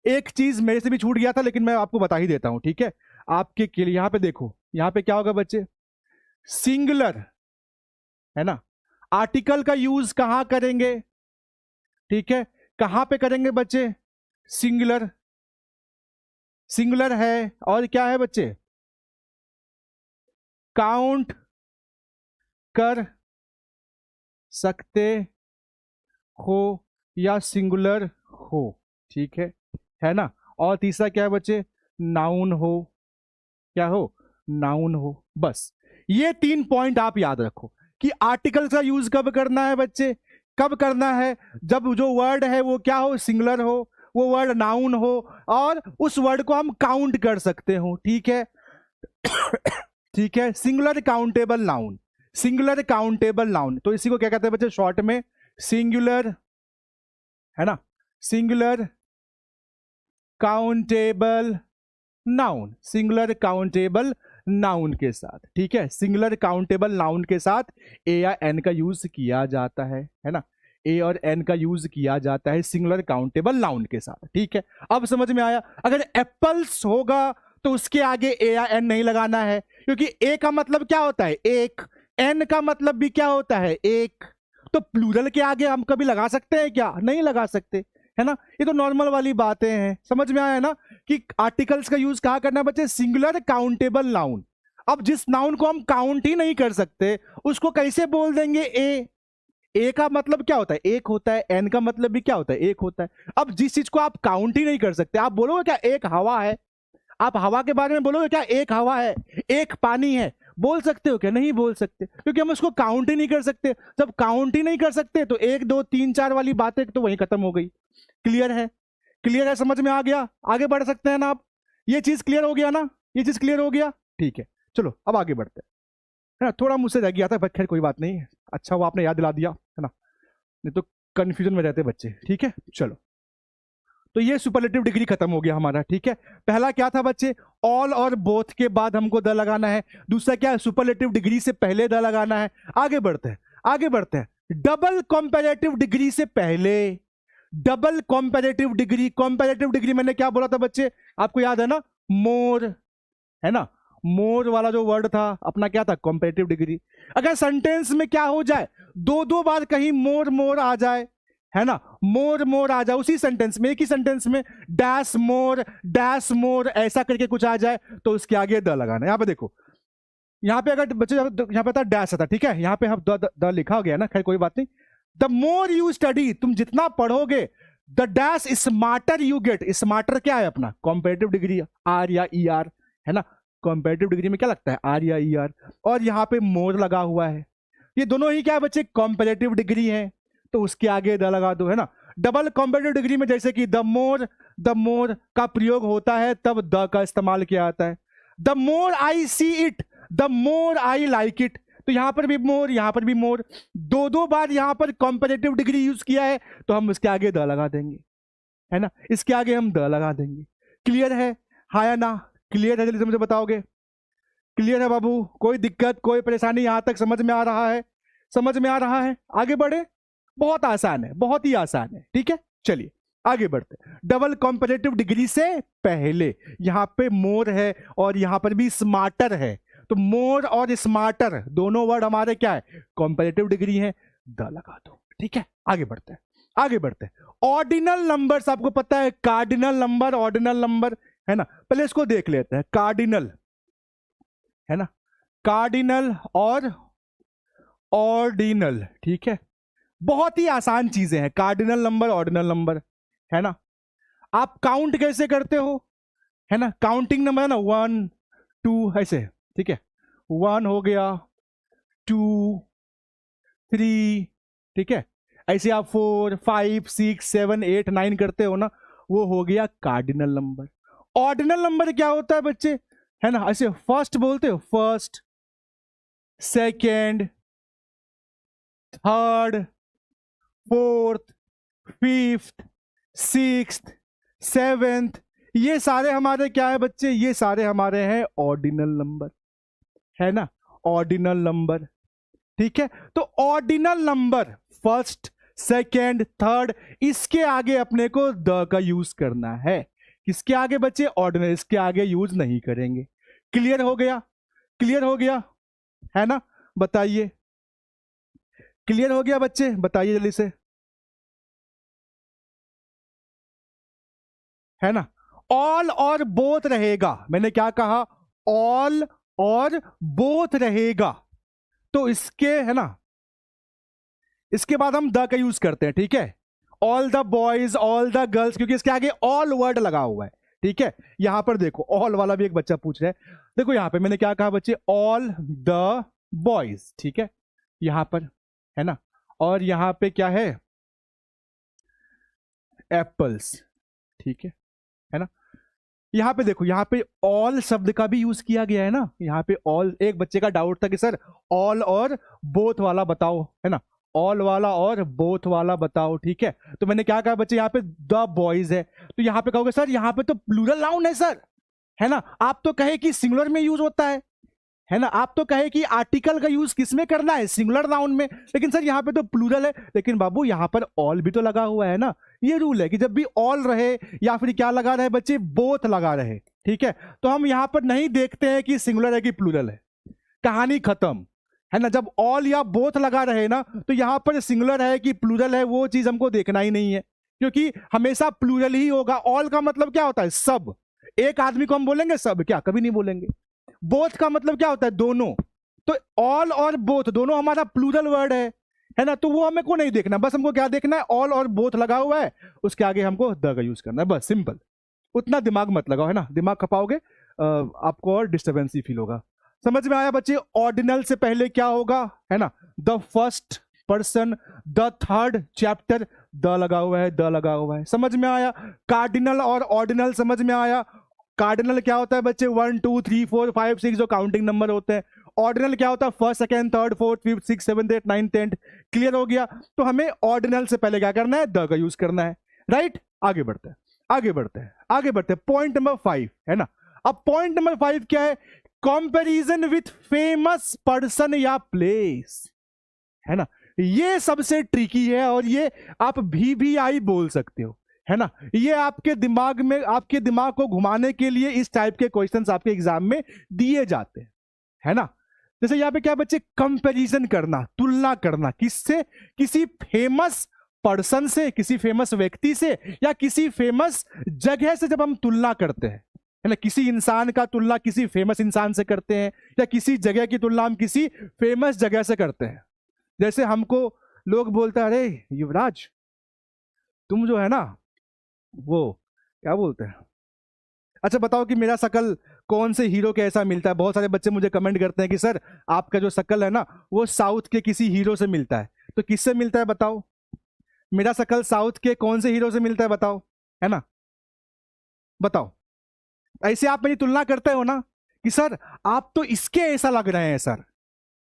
एक चीज मेरे से भी छूट गया था लेकिन मैं आपको बता ही देता हूं, ठीक है आपके लिए। यहां पे देखो, यहां पे क्या होगा बच्चे, सिंगुलर है ना, आर्टिकल का यूज कहां करेंगे? ठीक है, कहां पे करेंगे बच्चे? सिंगुलर, सिंगुलर है और क्या है बच्चे, काउंट कर सकते हो या सिंगुलर हो, ठीक है ना। और तीसरा क्या है बच्चे, नाउन हो, क्या हो, नाउन हो। बस ये 3 पॉइंट आप याद रखो कि आर्टिकल का यूज कब करना है बच्चे, कब करना है, जब जो वर्ड है वो क्या हो, सिंगुलर हो, वो वर्ड नाउन हो, और उस वर्ड को हम काउंट कर सकते हो। ठीक है ठीक है, singular countable noun, singular countable noun, तो इसी को क्या कहते हैं बच्चे शॉर्ट में, सिंगुलर, है ना, singular countable noun, singular countable noun के साथ। ठीक है, सिंगुलर काउंटेबल नाउन के साथ ए या एन का यूज किया जाता है ना, ए और एन का यूज किया जाता है सिंगुलर काउंटेबल नाउन के साथ। ठीक है, अब समझ में आया। अगर एप्पल्स होगा तो उसके आगे ए या एन नहीं लगाना है, क्योंकि ए का मतलब क्या होता है, एक, एन का मतलब भी क्या होता है, एक, तो प्लूरल के आगे हम कभी लगा सकते हैं क्या, नहीं लगा सकते, है ना। ये तो नॉर्मल वाली बातें हैं, समझ में आया ना कि आर्टिकल्स का यूज कहां करना है बच्चे, सिंगुलर काउंटेबल नाउन। अब जिस नाउन को हम काउंट ही नहीं कर सकते उसको कैसे बोल देंगे, ए का मतलब क्या होता है, एक होता है, एन का मतलब भी क्या होता है, एक होता है। अब जिस चीज को आप काउंट ही नहीं कर सकते, आप बोलोगे क्या एक हवा है, आप हवा के बारे में बोलोगे क्या एक हवा है, एक पानी है, बोल सकते हो क्या, नहीं बोल सकते, क्योंकि हम उसको काउंट ही नहीं कर सकते। जब काउंट ही नहीं कर सकते तो 1 2 3 4 वाली बातें तो वहीं खत्म हो गई। क्लियर है, क्लियर है, समझ में आ गया, आगे बढ़ सकते हैं ना आप, ये चीज क्लियर हो गया ना, ये चीज क्लियर हो गया। ठीक है, चलो अब आगे बढ़ते हैं, है ना, थोड़ा मुझसे रह गया था पर खैर कोई बात नहीं, अच्छा वो आपने याद दिला दिया, है ना, नहीं तो कंफ्यूजन में रहते बच्चे। ठीक है, चलो, तो ये सुपरलेटिव डिग्री खत्म हो गया हमारा। ठीक है, पहला क्या था बच्चे, ऑल और बोथ के बाद हमको द लगाना है, दूसरा क्या है, सुपरलेटिव डिग्री से पहले द लगाना है। आगे बढ़ते हैं, आगे बढ़ते हैं, डबल कंपैरेटिव डिग्री से पहले, double comparative degree, comparative degree मैंने क्या बोला था बच्चे, आपको याद है ना, मोर, है ना, मोर वाला जो वर्ड था अपना क्या था, कंपैरेटिव डिग्री। अगर सेंटेंस में क्या हो जाए, 2 बार कहीं मोर मोर आ जाए, है ना, मोर मोर आ जाए उसी सेंटेंस में, एक ही सेंटेंस में, डैश मोर ऐसा करके कुछ आ जाए तो उसके आगे द लगाना। यहां पे देखो, यहां पे अगर बच्चे, यहां पे था डैश था, ठीक है, यहां पे हम द लिखा गया ना, खैर कोई बात नहीं। द मोर यू स्टडी, तुम जितना पढ़ोगे, the dash smarter you get, smarter क्या है अपना, कंपैरेटिव डिग्री, आर या ई आर, है ना, कंपैरेटिव डिग्री में क्या लगता है, आर या ई आर, और यहां पे मोर लगा हुआ है, ये दोनों ही क्या है बच्चे, कंपैरेटिव डिग्री है, तो उसके आगे द लगा दो, है ना। डबल कंपैरेटिव डिग्री में जैसे कि द मोर का प्रयोग होता है तब द का इस्तेमाल किया जाता है। The more I see it, the more I like it, तो यहां पर भी मोर, यहां पर भी मोर, 2 बार यहां पर कंपैरेटिव डिग्री यूज किया है तो हम इसके आगे द लगा देंगे, है ना, इसके आगे हम द लगा देंगे। क्लियर है, हाँ या ना, क्लियर है, जल्दी से मुझे बताओगे, क्लियर है बाबू, कोई दिक्कत कोई परेशानी यहां तक समझ में आ रहा है, समझ में आ रहा है, आगे बढ़े, बहुत आसान है, बहुत ही आसान है। ठीक है, चलिए आगे बढ़ते हैं, डबल कंपैरेटिव डिग्री से पहले, यहां पे मोर है और यहां पर भी स्मार्टर है, तो मोर और स्मार्टर दोनों वर्ड हमारे क्या है, कंपैरेटिव डिग्री है, द लगा दो। ठीक है, आगे बढ़ते हैं, आगे बढ़ते हैं। ऑर्डिनल नंबर्स, आपको पता है कार्डिनल नंबर, ऑर्डिनल नंबर, है ना, पहले इसको देख लेते हैं, कार्डिनल, है ना, कार्डिनल और ऑर्डिनल। ठीक है, बहुत ही आसान चीजें हैं, कार्डिनल नंबर, ऑर्डिनल नंबर, है ना। आप काउंट कैसे करते हो, है ना, काउंटिंग नंबर है ना, 1 2 ऐसे, ठीक है, 1 हो गया, 2 3, ठीक है, ऐसे आप 4 5 6 7 8 9 करते हो ना, वो हो गया कार्डिनल नंबर। ऑर्डिनल नंबर क्या होता है बच्चे, है ना, ऐसे फर्स्ट बोलते हो, first, second, third, fourth, fifth, sixth, seventh, ये सारे हमारे क्या है बच्चे, ये सारे हमारे हैं ऑर्डिनल नंबर, है ना, ऑर्डिनल नंबर। ठीक है, तो ordinal number first, second, third, इसके आगे अपने को द का यूज करना है। किसके आगे बच्चे, ऑर्डिनल, इसके आगे यूज नहीं करेंगे। क्लियर हो गया, क्लियर हो गया, है ना, बताइए, क्लियर हो गया बच्चे, बताइए जल्दी से, है ना। ऑल और बोथ रहेगा, मैंने क्या कहा, ऑल और बोथ रहेगा, तो इसके, है ना, इसके बाद हम द का यूज करते हैं। ठीक है, all the boys, all the girls, क्योंकि इसके आगे ऑल वर्ड लगा हुआ है। ठीक है, यहां पर देखो ऑल वाला भी एक बच्चा पूछ रहा है, देखो यहां पे मैंने क्या कहा बच्चे, ऑल द बॉयज, ठीक है, यहां पर, है ना, और यहां पे क्या है, एप्पल्स, ठीक है ना। यहाँ पे देखो, यहाँ पे ऑल शब्द का भी यूज किया गया है ना, यहाँ पे ऑल, एक बच्चे का डाउट था कि सर ऑल और बोथ वाला बताओ, है ना, ऑल वाला और बोथ वाला बताओ। ठीक है, तो मैंने क्या कहा बच्चे, यहाँ पे द बॉयज है, तो यहाँ पे कहोगे सर यहाँ पे तो प्लूरल नाउन है सर, है ना, आप तो कहे कि सिंगुलर में यूज होता है ना, आप तो कहे कि आर्टिकल का यूज किसमें करना है, सिंगुलर नाउन में, लेकिन सर यहाँ पे तो प्लूरल है, लेकिन बाबू यहाँ पर ऑल भी तो लगा हुआ है ना, ये रूल है कि जब भी ऑल रहे या फिर क्या लगा रहे बच्चे, बोथ लगा रहे। ठीक है, तो हम यहाँ पर नहीं देखते हैं कि सिंगुलर है कि प्लूरल है, कहानी खत्म, है ना। जब ऑल या बोथ लगा रहे ना, तो यहाँ पर सिंगुलर है कि प्लूरल है वो चीज हमको देखना ही नहीं है, क्योंकि हमेशा प्लूरल ही होगा। ऑल का मतलब क्या होता है, सब, एक आदमी को हम बोलेंगे सब, क्या कभी नहीं बोलेंगे। बोथ का मतलब क्या होता है, दोनों, तो ऑल और बोथ दोनों हमारा प्लूरल वर्ड है ना, तो वो हमें को नहीं देखना, बस हमको क्या देखना है, ऑल और बोथ लगा हुआ है, उसके आगे हमको द का यूज करना है, बस सिंपल। उतना दिमाग मत लगाओ, है ना, दिमाग खपाओगे आपको और डिस्टर्बेंस ही फील होगा। समझ में आया बच्चे, ऑर्डिनल से पहले क्या होगा, है ना, the first person, the third chapter, the लगा हुआ है, द लगा हुआ है, समझ में आया। कार्डिनल और ऑर्डिनल समझ में आया। कार्डिनल क्या होता है बच्चे, 1 2 3 4 5 6 जो काउंटिंग नंबर होते हैं। ऑर्डिनल क्या होता है, first, second, third, fourth, fifth, six, seventh, eight, ninth, tenth. Clear हो गया, तो हमें ऑर्डिनल से पहले क्या करना है, द का यूज करना है, राइट। आगे बढ़ते हैं, आगे बढ़ते हैं, आगे बढ़ते हैं, पॉइंट नंबर 5, है ना। अब पॉइंट नंबर 5 क्या है, कंपैरिजन विथ फेमस पर्सन या प्लेस, है ना, ये सबसे ट्रिकी है, और ये आप VVI बोल सकते हो, है ना, ये आपके दिमाग में, आपके दिमाग को घुमाने के लिए इस टाइप के क्वेश्चंस आपके एग्जाम में दिए जाते हैं, है ना। जैसे यहाँ पे क्या बच्चे, कंपैरिजन करना, तुलना करना, किससे, किसी फेमस पर्सन से, किसी फेमस व्यक्ति से, या किसी फेमस जगह से जब हम तुलना करते हैं, है ना, किसी इंसान का तुलना किसी फेमस इंसान से करते हैं, या किसी जगह की तुलना हम किसी फेमस जगह से करते हैं। जैसे हमको लोग बोलते हैं, अरे युवराज तुम जो है ना, वो क्या बोलते हैं, अच्छा बताओ कि मेरा शकल कौन से हीरो के ऐसा मिलता है। बहुत सारे बच्चे मुझे कमेंट करते हैं कि सर आपका जो शकल है ना, वो साउथ के किसी हीरो से मिलता है। तो किससे मिलता है बताओ, मेरा शकल साउथ के कौन से हीरो से मिलता है बताओ, है ना, बताओ। ऐसे आप मेरी तुलना करते हो ना कि सर आप तो इसके ऐसा लग रहे हैं सर,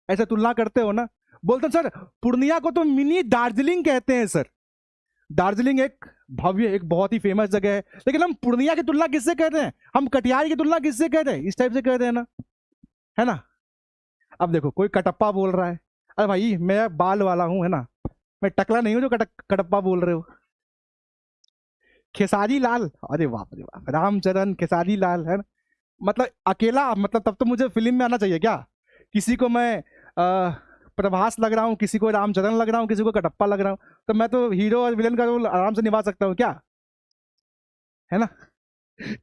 ऐसे तुलना करते हो ना। बोलते हैं सर पूर्णिया को तो मिनी दार्जिलिंग कहते हैं सर, दार्जिलिंग एक भव्य, एक बहुत ही फेमस जगह है, लेकिन हम पूर्णिया की तुलना किससे कर रहे हैं, हम कटिहार की तुलना किससे कर रहे हैं, इस टाइप से कर रहे हैं ना, है ना। अब देखो कोई कटप्पा बोल रहा है, अरे भाई मैं बाल वाला हूं, है ना, मैं टकला नहीं हूं जो कटप्पा बोल रहे हो। खेसारी लाल, अरे बाप रे बाप, रामचरण खेसारी लाल, है ना, मतलब अकेला, मतलब तब तो मुझे फिल्म में आना चाहिए क्या, किसी को मैं प्रभास लग रहा हूँ, किसी को रामचरण लग रहा हूँ, किसी को कटप्पा लग रहा हूँ, तो मैं तो हीरो और विलेन का रोल आराम से निभा सकता हूँ क्या, है ना।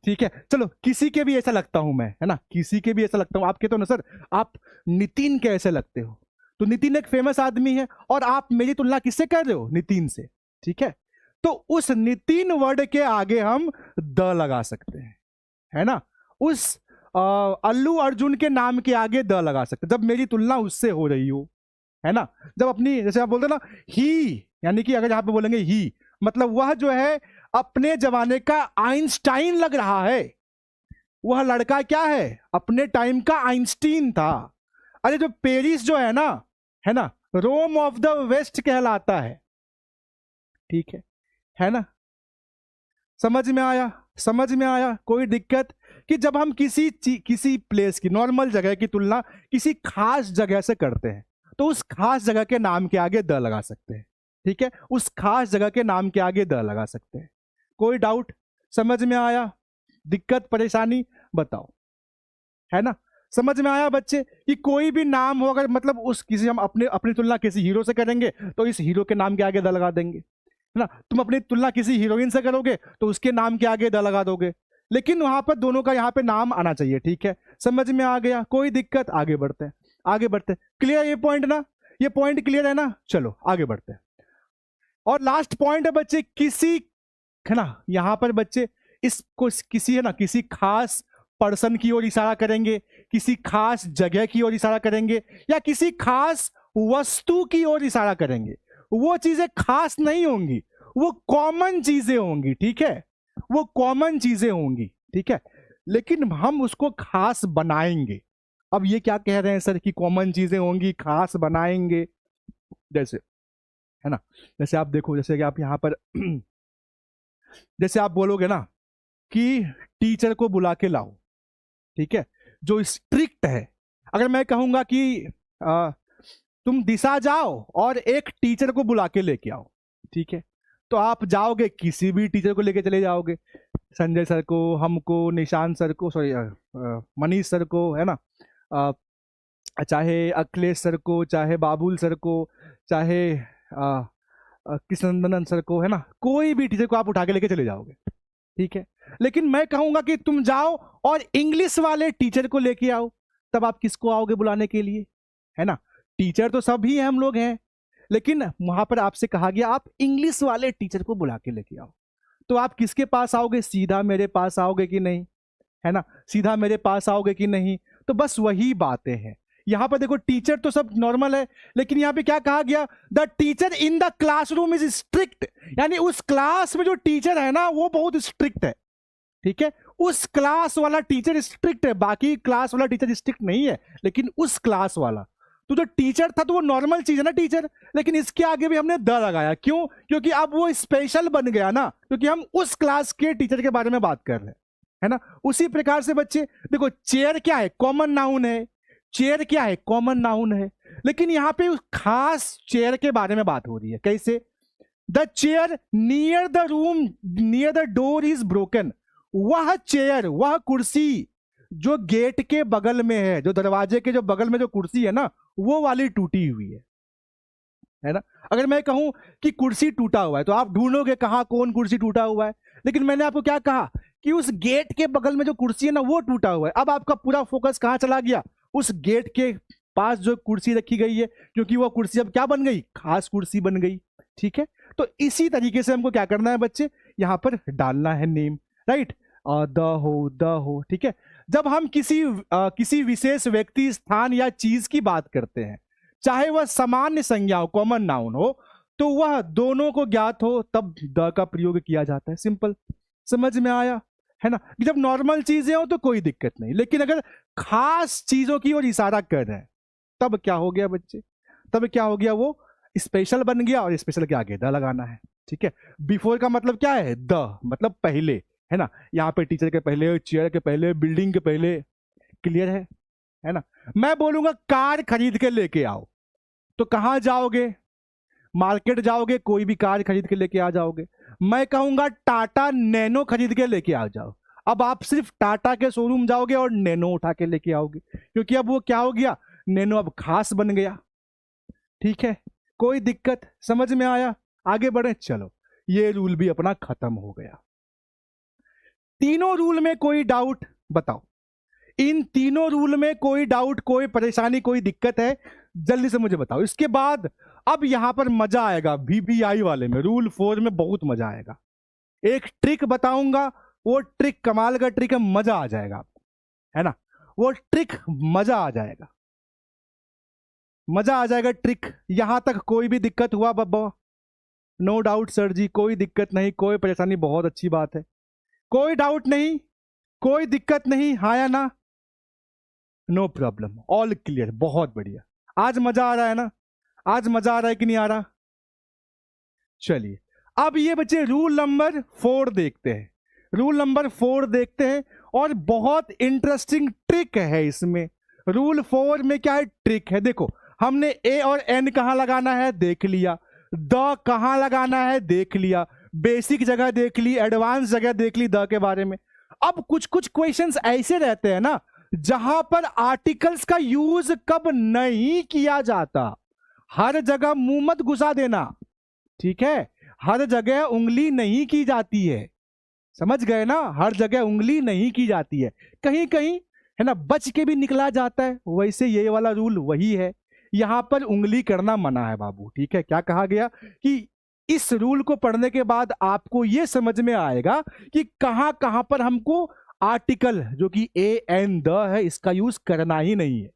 ठीक है, चलो किसी के भी ऐसा लगता हूं मैं, है ना, किसी के भी ऐसा लगता हूं। आप कहते हो ना सर आप नितिन के ऐसे लगते हो, तो नितिन एक फेमस आदमी है, और आप मेरी तुलना किससे कर रहे हो, नितिन से, ठीक है। तो उस नितिन वर्ड के आगे हम द लगा सकते हैं, है ना, उस अल्लू अर्जुन के नाम के आगे द लगा सकते हैं जब मेरी तुलना उससे हो रही हो, है ना। जब अपनी, जैसे आप बोलते हैं ना ही, यानी कि अगर यहां पे बोलेंगे ही, मतलब वह जो है अपने जमाने का आइंस्टाइन लग रहा है, वह लड़का क्या है, अपने टाइम का आइंस्टीन था। अरे जो पेरिस जो है ना रोम ऑफ द वेस्ट कहलाता है। ठीक है ना? समझ में आया? समझ में आया? कोई दिक्कत? कि जब हम किसी प्लेस की, नॉर्मल जगह की तुलना किसी खास जगह से करते हैं तो उस खास जगह के नाम के आगे द लगा सकते हैं। ठीक है, उस खास जगह के नाम के आगे द लगा सकते हैं। कोई डाउट? समझ में आया? दिक्कत परेशानी बताओ, है ना? समझ में आया बच्चे? कि कोई भी नाम हो, अगर मतलब उस किसी, हम अपनी तुलना किसी हीरो से करेंगे तो इस हीरो के नाम के आगे द लगा देंगे, है ना? तुम अपनी तुलना किसी हीरोइन से करोगे तो उसके नाम के आगे द लगा दोगे, लेकिन वहां पर दोनों का यहाँ पे नाम आना चाहिए। ठीक है, समझ में आ गया? कोई दिक्कत? आगे बढ़ते हैं, आगे बढ़ते हैं। क्लियर ये पॉइंट ना? ये पॉइंट क्लियर है ना? चलो आगे बढ़ते हैं। और लास्ट पॉइंट है बच्चे, किसी, है ना, यहां पर बच्चे इसको किसी, है ना, किसी खास पर्सन की ओर इशारा करेंगे, किसी खास जगह की ओर इशारा करेंगे, या किसी खास वस्तु की ओर इशारा करेंगे। वो चीजें खास नहीं होंगी, वो कॉमन चीजें होंगी। ठीक है, वो कॉमन चीजें होंगी। ठीक है, लेकिन हम उसको खास बनाएंगे। अब ये क्या कह रहे हैं सर कि कॉमन चीजें होंगी, खास बनाएंगे? जैसे, है ना, जैसे आप देखो, जैसे कि आप यहां पर जैसे आप बोलोगे ना कि टीचर को बुला के लाओ, ठीक है, जो स्ट्रिक्ट है। अगर मैं कहूंगा कि तुम दिशा जाओ और एक टीचर को बुला के लेके आओ, ठीक है, तो आप जाओगे, किसी भी टीचर को लेके चले जाओगे, संजय सर को, हमको, निशांत सर को, सॉरी मनीष सर को, है ना, चाहे अखिलेश सर को, चाहे बाबुल सर को, चाहे कृष्णनंदन सर को, है ना, कोई भी टीचर को आप उठा के लेके चले जाओगे। ठीक है, लेकिन मैं कहूंगा कि तुम जाओ और इंग्लिश वाले टीचर को लेके आओ, तब आप किसको आओगे बुलाने के लिए? है ना, टीचर तो सभी हम लोग हैं, लेकिन वहां पर आपसे कहा गया आप इंग्लिश वाले टीचर को बुला के लेके आओ, तो आप किसके पास आओगे? सीधा मेरे पास आओगे कि नहीं? है ना, सीधा मेरे पास आओगे कि नहीं? तो बस वही बातें हैं। यहां पर देखो, टीचर तो सब नॉर्मल है, लेकिन यहां पे क्या कहा गया? The teacher in the classroom is strict, यानी उस क्लास में जो टीचर है ना वो बहुत स्ट्रिक्ट है। ठीक है, उस क्लास वाला टीचर स्ट्रिक्ट है, बाकी क्लास वाला टीचर स्ट्रिक्ट नहीं है, लेकिन उस क्लास वाला। तो जो टीचर था तो वो नॉर्मल चीज है ना, टीचर, लेकिन इसके आगे भी हमने द लगाया। क्यों? क्योंकि अब वो स्पेशल बन गया ना, क्योंकि हम उस क्लास के टीचर के बारे में बात कर रहे हैं, है ना। उसी प्रकार से बच्चे देखो, चेयर क्या है? कॉमन नाउन है। चेयर क्या है? कॉमन नाउन है, लेकिन यहां पे उस खास चेयर के बारे में बात हो रही है। कैसे? The chair near the room near the door is broken, वह चेयर, वह कुर्सी जो गेट के बगल में है, जो दरवाजे के जो बगल में जो कुर्सी है ना, वो वाली टूटी हुई है ना। अगर मैं कहूं कि कुर्सी टूटा हुआ है तो आप ढूंढोगे कहां कौन कुर्सी टूटा हुआ है, लेकिन मैंने आपको क्या कहा कि उस गेट के बगल में जो कुर्सी है ना वो टूटा हुआ है। अब आपका पूरा फोकस कहां चला गया? उस गेट के पास जो कुर्सी रखी गई है, क्योंकि वो कुर्सी अब क्या बन गई? खास कुर्सी बन गई। ठीक है, तो इसी तरीके से हमको क्या करना है बच्चे? यहां पर डालना है नेम, राइट, द हो। ठीक है, जब हम किसी विशेष व्यक्ति, स्थान या चीज की बात करते हैं, चाहे वह सामान्य संज्ञा हो, कॉमन नाउन हो, तो वह दोनों को ज्ञात हो, तब द का प्रयोग किया जाता है। सिंपल, समझ में आया? है ना, जब नॉर्मल चीजें हो तो कोई दिक्कत नहीं, लेकिन अगर खास चीजों की ओर इशारा कर रहे हैं तब क्या हो गया बच्चे? तब क्या हो गया? वो स्पेशल बन गया, और स्पेशल के आगे द लगाना है। ठीक है, बिफोर का मतलब क्या है? द मतलब पहले, है ना, यहाँ पे टीचर के पहले, चेयर के पहले, बिल्डिंग के पहले। क्लियर है ना। मैं बोलूंगा कार खरीद के लेके आओ, तो कहां जाओगे? मार्केट जाओगे, कोई भी कार खरीद के लेके आ जाओगे। मैं कहूंगा टाटा नैनो खरीद के लेके आ जाओ, अब आप सिर्फ टाटा के शोरूम जाओगे और नैनो उठा के लेके आओगे, क्योंकि अब वो क्या हो गया? नैनो अब खास बन गया। ठीक है, कोई दिक्कत? समझ में आया? आगे बढ़े, चलो, ये रूल भी अपना खत्म हो गया। तीनों रूल में कोई डाउट बताओ? इन तीनों रूल में कोई डाउट, कोई परेशानी, कोई दिक्कत है? जल्दी से मुझे बताओ। इसके बाद अब यहां पर मजा आएगा, VBI वाले में, रूल 4 में बहुत मजा आएगा। एक ट्रिक बताऊंगा, वो ट्रिक कमाल का ट्रिक है, मजा आ जाएगा आपको, है ना, वो ट्रिक मजा आ जाएगा, मजा आ जाएगा ट्रिक। यहां तक कोई भी दिक्कत हुआ बब्बा? नो डाउट सर जी, कोई दिक्कत नहीं, कोई परेशानी, बहुत अच्छी बात है, कोई डाउट नहीं, कोई दिक्कत नहीं, हाँ या ना? नो प्रॉब्लम, ऑल क्लियर, बहुत बढ़िया। आज मजा आ रहा है ना? आज मजा आ रहा है कि नहीं आ रहा? चलिए, अब ये बच्चे रूल नंबर 4 देखते हैं। रूल नंबर 4 देखते हैं और बहुत इंटरेस्टिंग ट्रिक है इसमें। रूल 4 में क्या है, ट्रिक है। देखो, हमने ए और एन कहां लगाना है देख लिया, द कहां लगाना है देख लिया, बेसिक जगह देख ली, एडवांस जगह देख ली द के बारे में। अब कुछ कुछ क्वेश्चंस ऐसे रहते हैं ना जहां पर आर्टिकल्स का यूज कब नहीं किया जाता। हर जगह मुंह मत घुसा देना, ठीक है? हर जगह उंगली नहीं की जाती है, समझ गए ना? हर जगह उंगली नहीं की जाती है, कहीं कहीं है ना बच के भी निकला जाता है। वैसे ये वाला रूल वही है, यहां पर उंगली करना मना है बाबू, ठीक है? क्या कहा गया कि इस रूल को पढ़ने के बाद आपको यह समझ में आएगा कि कहां कहां पर हमको आर्टिकल जो कि ए एन द है इसका यूज करना ही नहीं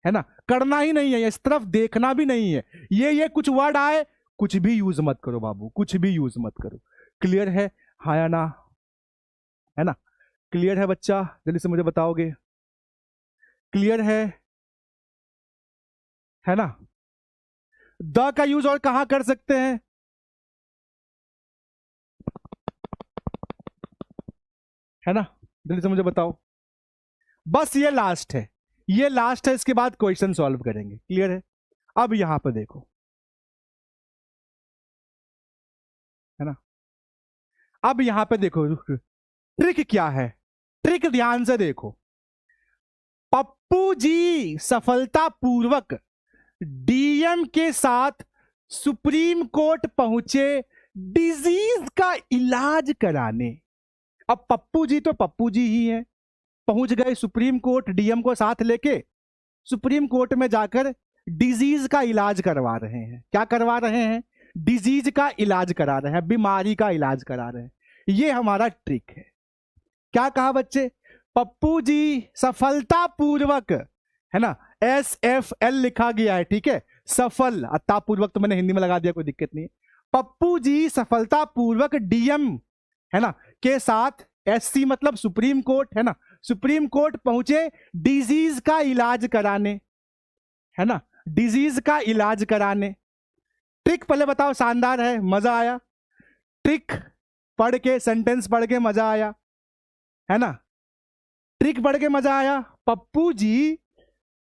है ना? करना ही नहीं है, इस तरफ देखना भी नहीं है। ये कुछ वर्ड आए, कुछ भी यूज मत करो बाबू, कुछ भी यूज मत करो। क्लियर है? हाँ या ना? है ना? क्लियर है बच्चा? जल्दी से मुझे बताओगे, क्लियर है ना? द का यूज और कहां कर सकते हैं? है ना? जल्दी से मुझे बताओ। बस ये लास्ट है, ये लास्ट है, इसके बाद क्वेश्चन सॉल्व करेंगे। क्लियर है? अब यहां पर देखो, है ना? अब यहां पे देखो ट्रिक क्या है, ट्रिक ध्यान से देखो। पप्पू जी सफलतापूर्वक डीएम के साथ सुप्रीम कोर्ट पहुंचे डिजीज का इलाज कराने। अब पप्पू जी तो पप्पू जी ही हैं, पहुंच गए सुप्रीम कोर्ट डीएम को साथ लेके, सुप्रीम कोर्ट में जाकर डिजीज का इलाज करवा रहे हैं। क्या करवा रहे हैं? डिजीज का इलाज करा रहे हैं, बीमारी का इलाज करा रहे हैं। ये हमारा ट्रिक है। क्या कहा बच्चे? पप्पू जी सफलतापूर्वक, है ना? SFL लिखा गया है, ठीक है? सफल, अतापूर्वक तो मैंने हिंदी में लगा दिया, कोई दिक्कत नहीं है। पप्पू जी सफलतापूर्वक डीएम, है ना, के साथ, SC मतलब सुप्रीम कोर्ट, है ना, सुप्रीम कोर्ट पहुंचे डिजीज का इलाज कराने, है ना, डिजीज का इलाज कराने। ट्रिक पहले बताओ, शानदार है, मजा आया? ट्रिक पढ़ के, सेंटेंस पढ़ के मजा आया, है ना? ट्रिक पढ़ के मजा आया। पप्पू जी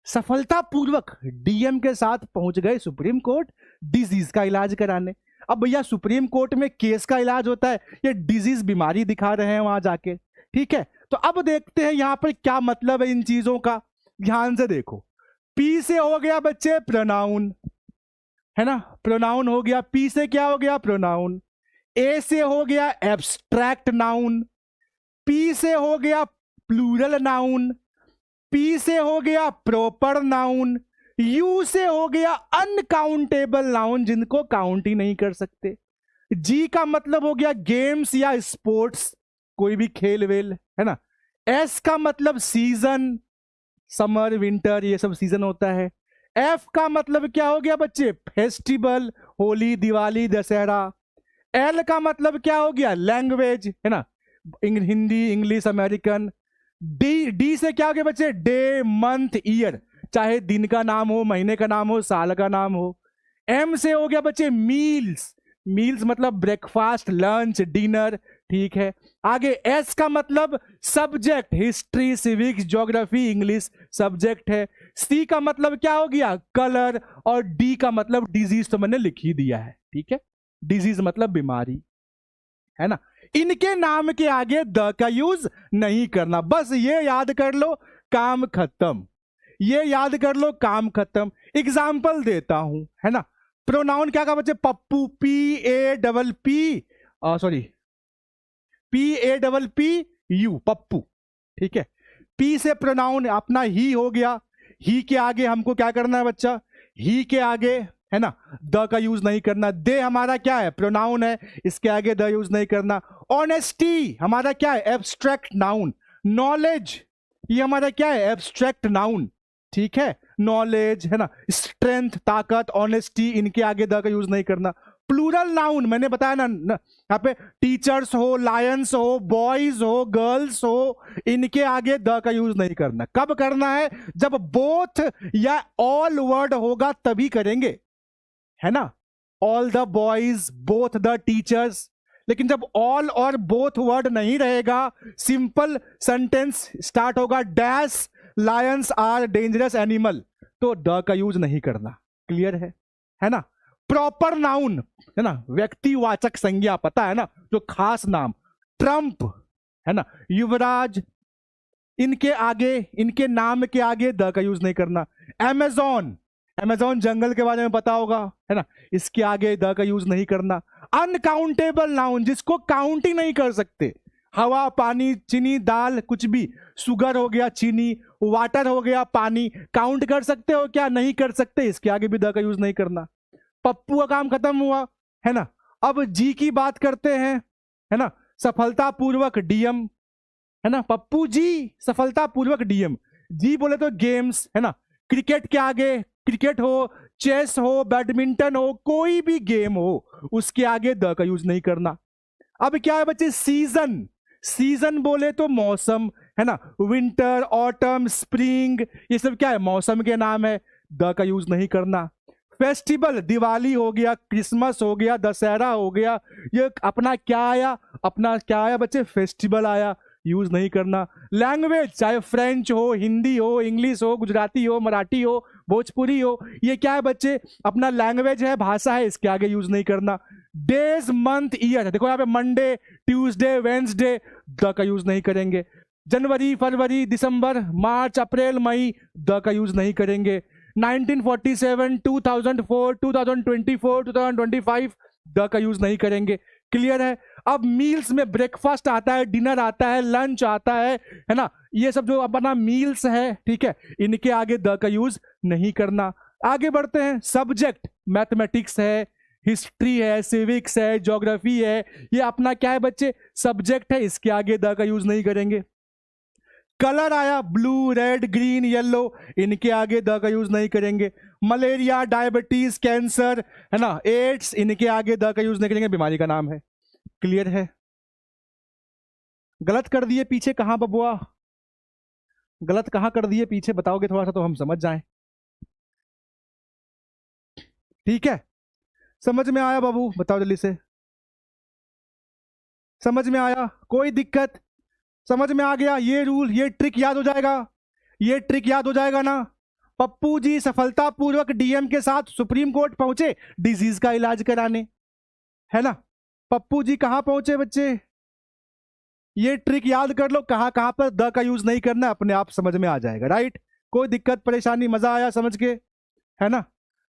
सफलतापूर्वक डीएम के साथ पहुंच गए सुप्रीम कोर्ट डिजीज का इलाज कराने। अब भैया सुप्रीम कोर्ट में केस का इलाज होता है, ये डिजीज बीमारी दिखा रहे हैं वहां जाके, ठीक है? तो अब देखते हैं यहां पर क्या मतलब है इन चीजों का। ध्यान से देखो, पी से हो गया बच्चे प्रोनाउन, है ना? प्रोनाउन हो गया। पी से क्या हो गया? प्रोनाउन। ए से हो गया एब्स्ट्रैक्ट नाउन, पी से हो गया प्लूरल नाउन, पी से हो गया प्रॉपर नाउन, यू से हो गया अनकाउंटेबल नाउन जिनको काउंट ही नहीं कर सकते। जी का मतलब हो गया गेम्स या स्पोर्ट्स, कोई भी खेल वेल, है ना? एस का मतलब सीजन, समर विंटर ये सब सीजन होता है। एफ का मतलब क्या हो गया बच्चे? फेस्टिवल, होली, दिवाली, दशहरा। एल का मतलब क्या हो गया? लैंग्वेज, है ना, हिंदी, इंग्लिश, अमेरिकन। डी से क्या हो गया बच्चे? डे, मंथ, ईयर, चाहे दिन का नाम हो, महीने का नाम हो, साल का नाम हो। एम से हो गया बच्चे मील्स, मील्स मतलब ब्रेकफास्ट, लंच, डिनर, ठीक है? आगे एस का मतलब subject, history, civics, geography, English subject है। सी का मतलब क्या हो गया? कलर। और डी का मतलब डिजीज, तो मैंने लिख ही दिया है, ठीक है? डिजीज मतलब बीमारी, है ना? इनके नाम के आगे द का यूज नहीं करना, बस ये याद कर लो, काम खत्म। ये याद कर लो, काम खत्म। एग्जाम्पल देता हूं, है ना? प्रोनाउन क्या कहा बच्चे? पप्पू, PAPPU, पप्पू, ठीक है? पी से प्रोनाउन अपना ही हो गया। ही के आगे हमको क्या करना है बच्चा? ही के आगे, है ना, द का यूज नहीं करना। दे हमारा क्या है? प्रोनाउन है, इसके आगे द यूज नहीं करना। ऑनेस्टी हमारा क्या है? Abstract noun. नॉलेज ये हमारा क्या है? एब्स्ट्रैक्ट नाउन, ठीक है? नॉलेज, है ना, स्ट्रेंथ, ताकत, ऑनेस्टी, इनके आगे द का यूज नहीं करना। प्लूरल नाउन मैंने बताया ना, यहाँ पे टीचर्स हो, लायंस हो, बॉयज हो, गर्ल्स हो, इनके आगे द का यूज नहीं करना। कब करना है? जब बोथ या ऑल वर्ड होगा तभी करेंगे। है ना, all the boys both the teachers. लेकिन जब ऑल और बोथ वर्ड नहीं रहेगा, सिंपल सेंटेंस स्टार्ट होगा dash lions are dangerous animal, तो द का यूज नहीं करना। क्लियर है ना। प्रॉपर नाउन है ना, व्यक्तिवाचक संज्ञा, पता है ना, जो खास नाम, ट्रंप है ना, युवराज, इनके आगे, इनके नाम के आगे द का यूज नहीं करना। अमेजॉन, अमेजॉन जंगल के बारे में पता होगा है ना, इसके आगे द का यूज नहीं करना। अनकाउंटेबल नाउन, जिसको काउंट ही नहीं कर सकते, हवा, पानी, चीनी, दाल, कुछ भी, शुगर हो गया, चीनी, वाटर हो गया, पानी, काउंट कर सकते हो क्या? नहीं कर सकते, इसके आगे भी द का यूज नहीं करना। पप्पू का काम खत्म हुआ है ना। अब जी की बात करते हैं, है ना, सफलतापूर्वक डीएम, है ना, पप्पू जी सफलतापूर्वक डीएम। जी बोले तो गेम्स, है ना, क्रिकेट के आगे, क्रिकेट हो, चेस हो, बैडमिंटन हो, कोई भी गेम हो, उसके आगे द का यूज नहीं करना। अब क्या है बच्चे, सीजन, सीजन बोले तो मौसम, है ना, विंटर, ऑटम, स्प्रिंग, ये सब क्या है, मौसम के नाम है, द का यूज नहीं करना। फेस्टिवल, दिवाली हो गया, क्रिसमस हो गया, दशहरा हो गया, ये अपना क्या आया, अपना क्या आया बच्चे, फेस्टिवल आया, यूज नहीं करना। लैंग्वेज, चाहे फ्रेंच हो, हिंदी हो, इंग्लिश हो, गुजराती हो, मराठी हो, भोजपुरी हो, ये क्या है बच्चे, अपना लैंग्वेज है, भाषा है, इसके आगे यूज नहीं करना। डेज, मंथ, ईयर, देखो यहाँ पे मंडे, ट्यूसडे, वेंसडे, द का यूज नहीं करेंगे। जनवरी, फरवरी, दिसंबर, मार्च, अप्रैल, मई, द का यूज नहीं करेंगे। 1947, 2004, 2024, 2025, द का यूज नहीं करेंगे। क्लियर है। अब मील्स में ब्रेकफास्ट आता है, डिनर आता है, लंच आता है ना, ये सब जो अपना मील्स है, ठीक है, इनके आगे द का यूज नहीं करना। आगे बढ़ते हैं। सब्जेक्ट, मैथमेटिक्स है, हिस्ट्री है, सिविक्स है, ज्योग्राफी है, ये अपना क्या है बच्चे, सब्जेक्ट है, इसके आगे द का यूज नहीं करेंगे। कलर आया, ब्लू, रेड, ग्रीन, येलो, इनके आगे द का यूज नहीं करेंगे। मलेरिया, डायबिटीज, कैंसर, है ना, एड्स, इनके आगे द का यूज नहीं करेंगे, बीमारी का नाम है। क्लियर है। गलत कर दिए पीछे, कहां बबुआ, गलत कहां कर दिए पीछे, बताओगे थोड़ा सा तो हम समझ जाएं। ठीक है, समझ में आया बाबू, बताओ जल्दी से, समझ में आया, कोई दिक्कत, समझ में आ गया, ये रूल, ये ट्रिक याद हो जाएगा, ये ट्रिक याद हो जाएगा ना। पप्पू जी सफलतापूर्वक डीएम के साथ सुप्रीम कोर्ट पहुंचे डिजीज का इलाज कराने, है ना। पप्पू जी कहां पहुंचे बच्चे, ये ट्रिक याद कर लो, कहां कहां पर द का यूज नहीं करना, अपने आप समझ में आ जाएगा। राइट, कोई दिक्कत परेशानी, मजा आया समझ के, है ना,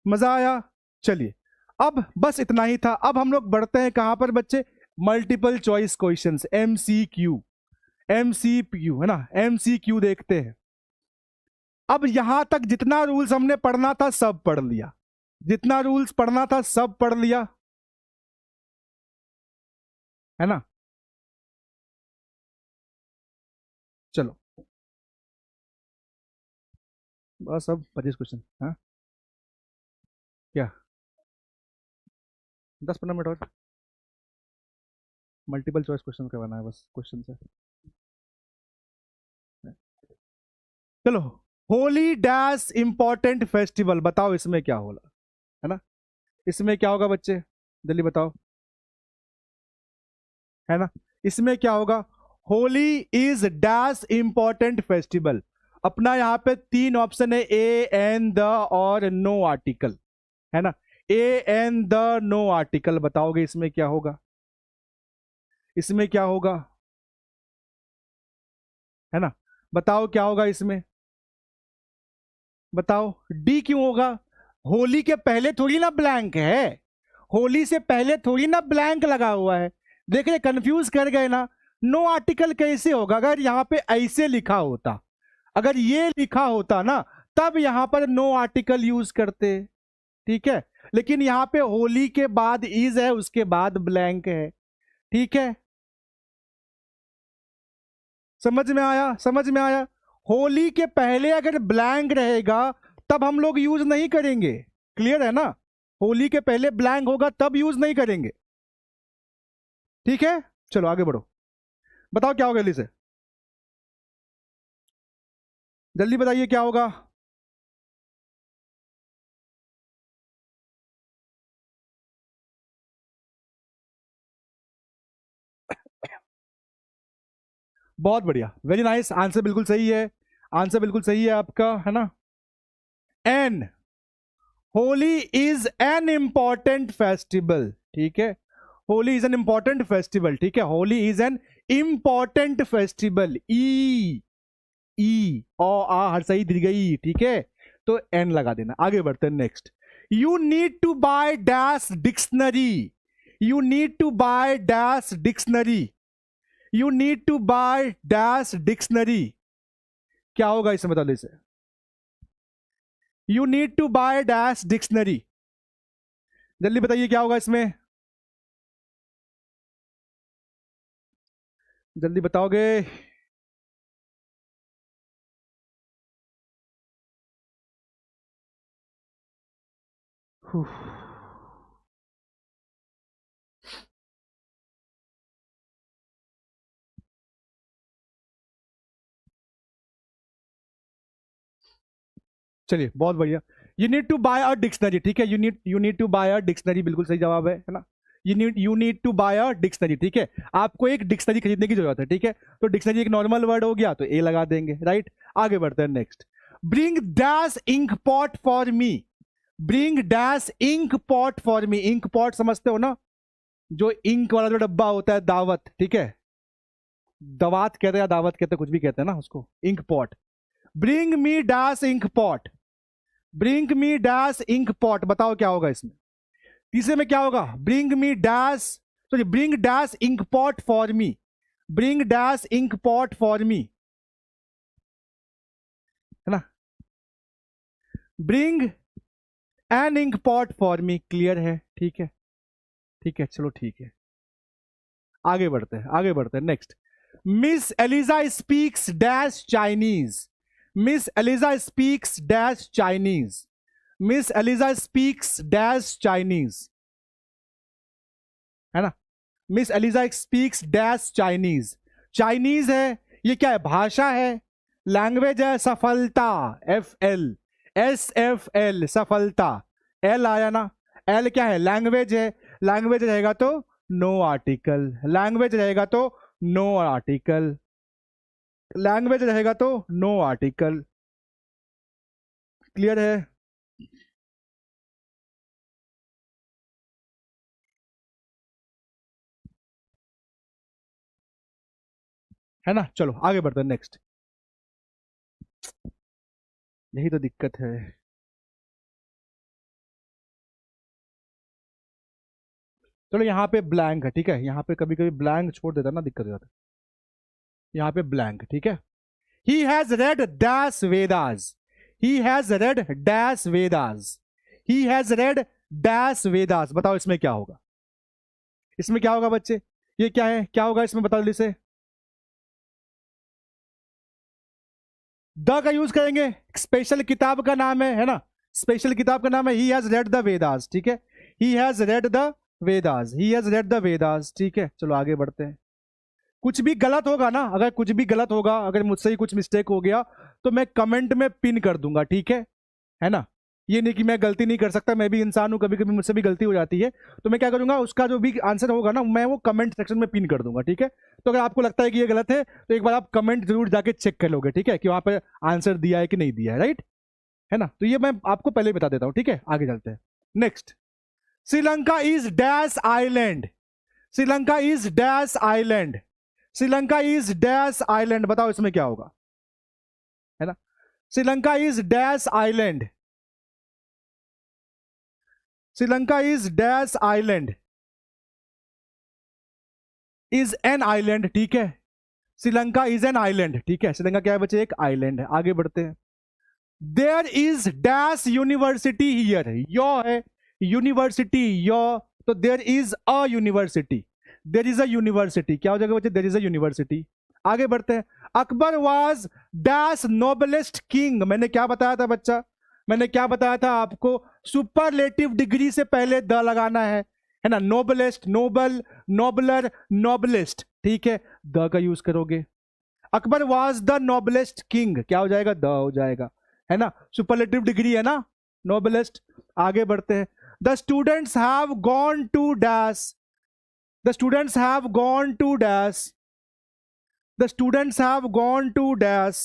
मजा आया। चलिए, अब बस इतना ही था। अब हम लोग बढ़ते हैं कहां पर बच्चे, multiple choice questions, MCQ, MCQ, है ना, एमसीक्यू देखते हैं। अब यहां तक जितना रूल्स हमने पढ़ना था सब पढ़ लिया, जितना रूल्स पढ़ना था सब पढ़ लिया, है ना। चलो, बस अब 25 क्वेश्चन, हाँ, क्या, 10-15 मिनट और, मल्टीपल चॉइस क्वेश्चन करवाना है बस क्वेश्चन से। चलो, होली डैश इंपॉर्टेंट फेस्टिवल, बताओ इसमें क्या होगा, है ना, इसमें क्या होगा बच्चे, जल्दी बताओ, है ना, इसमें क्या होगा। Holi is dash important festival, अपना यहाँ पे 3 ऑप्शन है, ए, एन, द और नो आर्टिकल, है ना, ए, एन, द, नो आर्टिकल, बताओगे इसमें क्या होगा, इसमें क्या होगा, है ना, बताओ क्या होगा इसमें, बताओ। डी क्यों होगा, होली के पहले थोड़ी ना ब्लैंक है, होली से पहले थोड़ी ना ब्लैंक लगा हुआ है, देख रहे, कंफ्यूज कर गए ना। नो आर्टिकल कैसे होगा, अगर यहां पे ऐसे लिखा होता, अगर ये लिखा होता ना, तब यहां पर नो आर्टिकल यूज करते, ठीक है, लेकिन यहां पे होली के बाद इज है, उसके बाद ब्लैंक है, ठीक है, समझ में आया, समझ में आया। होली के पहले अगर ब्लैंक रहेगा तब हम लोग यूज नहीं करेंगे, क्लियर है ना, होली के पहले ब्लैंक होगा तब यूज नहीं करेंगे, ठीक है। चलो आगे बढ़ो, बताओ क्या होगा जल्दी से, जल्दी बताइए क्या होगा। बहुत बढ़िया, वेरी नाइस, आंसर बिल्कुल सही है, आंसर बिल्कुल सही है आपका, है ना। An, Holi is an important festival, ठीक है, Holi is an important festival, ठीक है, Holi is an important festival, E, E O आ हर सही दी गई, ठीक है, तो एन लगा देना। आगे बढ़ते हैं, next, you need to buy dash dictionary, you need to buy dash dictionary, you need to buy dash dictionary, क्या होगा इसमें, बता दो इसे, you need to buy dash dictionary, जल्दी बताइए क्या होगा इसमें, जल्दी बताओगे। चलिए बहुत बढ़िया, you need to buy a dictionary, ठीक है, you need to buy a dictionary, बिल्कुल सही जवाब है ना। You need to buy a dictionary, ठीक है, आपको एक डिक्शनरी खरीदने की जरूरत है, ठीक है, तो डिक्शनरी एक नॉर्मल वर्ड हो गया तो ए लगा देंगे, राइट। आगे बढ़ते हैं, next, bring dash ink pot for me, bring dash ink pot for me, ink pot समझते हो ना, जो इंक वाला जो डब्बा होता है, दावत, ठीक है, दवात कहते हैं या दावत कहते हैं, कुछ भी कहते हैं ना उसको, ink pot, bring me dash ink pot, bring me dash ink pot, बताओ क्या होगा इसमें, तीसरे में क्या होगा, bring me dash, sorry bring dash ink pot for me, bring dash ink pot for me, है ना, bring an ink pot for me, clear है, ठीक है, ठीक है, चलो ठीक है, आगे बढ़ते हैं, आगे बढ़ते हैं, next, miss Eliza speaks dash Chinese, miss Eliza speaks dash Chinese, miss Eliza speaks dash Chinese, है ना, miss Eliza speaks dash Chinese, Chinese है, ये क्या है, भाषा है, लैंग्वेज है, सफलता, F L, S F L, सफलता, एल आया ना, एल क्या है, लैंग्वेज है, लैंग्वेज रहेगा तो नो आर्टिकल, लैंग्वेज रहेगा तो नो आर्टिकल, लैंग्वेज रहेगा तो नो आर्टिकल, क्लियर है ना। चलो आगे बढ़ते हैं, नेक्स्ट, यही तो दिक्कत है, चलो यहाँ पे ब्लैंक है, ठीक है, यहाँ पे कभी कभी ब्लैंक छोड़ देता है ना, दिक्कत हो जाता है, यहाँ पे ब्लैंक, ठीक है, he has red dash Vedas, he has red dash Vedas, he has red dash Vedas, बताओ इसमें क्या होगा, इसमें क्या होगा बच्चे, ये क्या है, क्या होगा इसमें, बताओ जल्दी से, द का यूज करेंगे, स्पेशल किताब का नाम है ना, स्पेशल किताब का नाम है, he has read the Vedas, ठीक है, he has read the Vedas, he has read the Vedas, ठीक है, चलो आगे बढ़ते हैं, कुछ भी गलत होगा ना, अगर कुछ भी गलत होगा, अगर मुझसे ही कुछ मिस्टेक हो गया तो मैं कमेंट में पिन कर दूंगा, ठीक है ना, ये नहीं कि मैं गलती नहीं कर सकता, मैं भी इंसान हूं, कभी कभी मुझसे भी गलती हो जाती है, तो मैं क्या करूंगा, उसका जो भी आंसर होगा ना, मैं वो कमेंट सेक्शन में पिन कर दूंगा, ठीक है, तो अगर आपको लगता है कि ये गलत है तो एक बार आप कमेंट जरूर जाके चेक कर लोगे, ठीक है, कि वहां पर आंसर दिया है कि नहीं दिया है, राइट, है ना, तो ये मैं आपको पहले ही बता देता हूं, ठीक है, आगे चलते हैं, next, Sri Lanka is dash island, Sri Lanka is dash island, Sri Lanka is dash island, बताओ इसमें क्या होगा, है ना, Sri Lanka is dash island, Sri Lanka is dash island, is an island, ठीक है, श्रीलंका इज एन आइलैंड, ठीक है, श्रीलंका क्या है बच्चे, एक आइलैंड है, आगे बढ़ते हैं, there is dash university here, यो है, यूनिवर्सिटी यो, तो there is a university, there is a university, क्या हो जाएगा बच्चे, देयर इज अ यूनिवर्सिटी, आगे बढ़ते हैं, Akbar was dash noblest king, मैंने क्या बताया था बच्चा, मैंने क्या बताया था आपको, सुपरलेटिव डिग्री से पहले द लगाना है ना, नोबलेस्ट, नोबल, नोबलर, नोबलेस्ट, ठीक है, द का यूज करोगे, Akbar was the noblest king, क्या हो जाएगा, द हो जाएगा, है ना, सुपरलेटिव डिग्री है ना, नोबलेस्ट, आगे बढ़ते हैं, the students have gone to dash, the students have gone to dash, the students have gone to dash,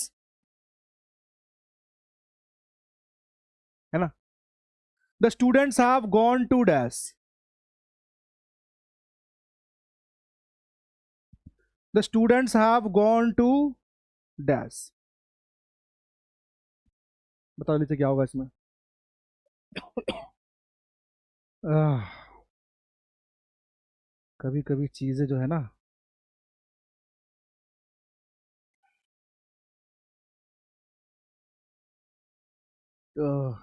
है ना, the students have gone to dash, the students have gone to dash. बताओ नीचे क्या होगा इसमें। कभी कभी चीजें जो है ना, आह,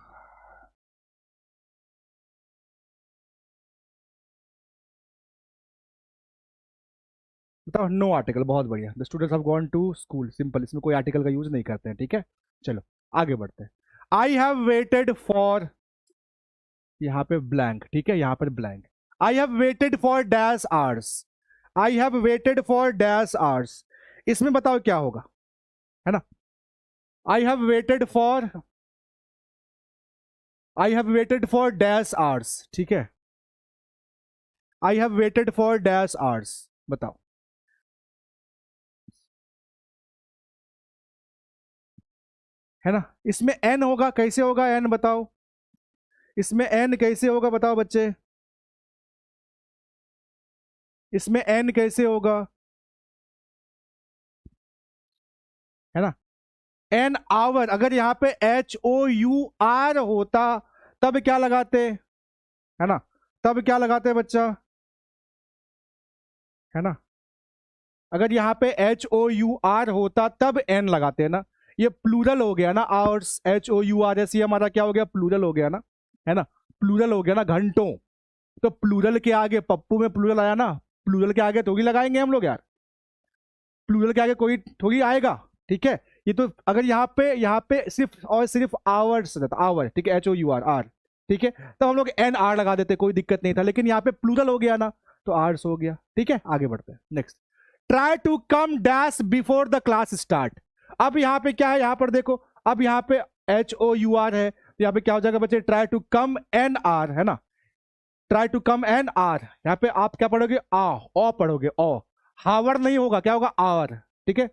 बताओ नो आर्टिकल, बहुत बढ़िया। The students have gone to school, simple, इसमें कोई आर्टिकल का यूज नहीं करते हैं, ठीक है। चलो आगे बढ़ते हैं। आई हैव वेटेड फॉर, यहाँ पे ब्लैंक, ठीक है, यहाँ पर blank. I have waited for dash hours, I have waited for dash hours, इसमें बताओ क्या होगा, है ना। I have waited for, I have waited for dash hours, ठीक है, I have waited for dash hours, बताओ। है ना, इसमें एन होगा, कैसे होगा एन बताओ, इसमें एन कैसे होगा बताओ बच्चे, इसमें एन कैसे होगा, है ना। एन आवर, अगर यहाँ पे HOUR होता तब क्या लगाते, है ना, तब क्या लगाते बच्चा, है ना, अगर यहाँ पे HOUR होता तब एन लगाते हैं ना। ये प्लूरल हो गया ना, आवर्स, HOURS, ये हमारा क्या हो गया, प्लूरल हो गया ना, है ना, प्लूरल हो गया ना, घंटों। तो प्लूरल के आगे, पप्पू में प्लूरल आया ना, प्लूरल के आगे थोड़ी लगाएंगे हम लोग यार, प्लूरल के आगे कोई थोड़ी आएगा, ठीक है। ये तो अगर यहाँ पे सिर्फ और सिर्फ आवर्स रहता, आवर, ठीक है, HOUR, ठीक है, तो हम लोग NR लगा देते, कोई दिक्कत नहीं था, लेकिन यहाँ पे प्लूरल हो गया ना, तो आर्स हो गया, ठीक है। आगे बढ़ते हैं, next. Try to come dash before the class start. अब यहाँ पे क्या है, यहाँ पर देखो, अब यहाँ पे HOUR है, तो यहाँ पे क्या हो जाएगा बच्चे, ट्राई टू कम NR, है ना, ट्राई टू कम NR। यहाँ पे आप क्या पढ़ोगे, ओ पढ़ोगे, ओ, हावर नहीं होगा, क्या होगा, आवर, ठीक है,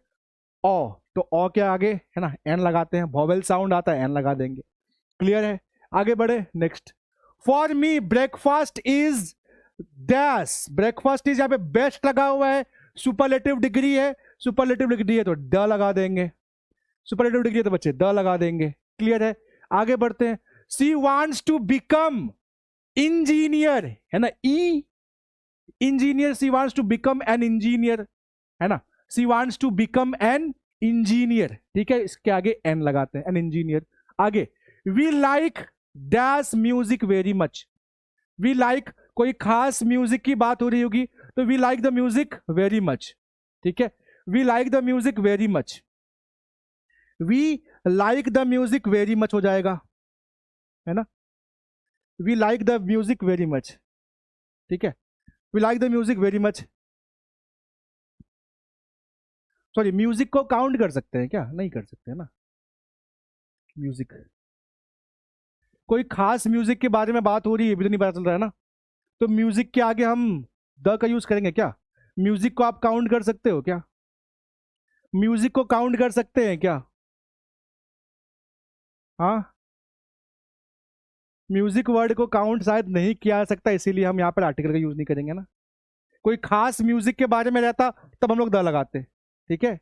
ओ, तो ओ के आगे, है ना, एन लगाते हैं, वॉवेल साउंड आता है, एन लगा देंगे, क्लियर है। आगे बढ़े, next. For me breakfast is dash, breakfast is, यहाँ पे बेस्ट लगा हुआ है, सुपरलेटिव डिग्री है, सुपरलेटिव डिग्री है तो द लगा देंगे, सुपरलेटिव डिग्री है तो बच्चे द लगा देंगे, क्लियर है। आगे बढ़ते हैं। She wants to become engineer, है ना, E, engineer, she wants to become an engineer, है ना, she wants to become an engineer, ठीक है, इसके आगे एन लगाते हैं, एन इंजीनियर। आगे, we like dash music very much, we like, कोई खास म्यूजिक की बात हो रही होगी, तो we like the music very much, ठीक है, we like the music very much, we like the music very much हो जाएगा, है ना, we like the music very much, ठीक है, we like the music very much. Sorry, music को count कर सकते हैं क्या, नहीं कर सकते हैं ना, म्यूजिक, कोई खास म्यूजिक के बारे में बात हो रही है, भी तो नहीं पता चल रहा है ना, तो म्यूजिक के आगे हम द का यूज करेंगे क्या, म्यूजिक को आप काउंट कर सकते हो क्या, म्यूजिक को काउंट कर सकते हैं क्या, हाँ, म्यूजिक वर्ड को काउंट शायद नहीं किया जा सकता, इसीलिए हम यहाँ पर आर्टिकल का यूज नहीं करेंगे ना। कोई खास म्यूजिक के बारे में रहता तब हम लोग द लगाते, ठीक है,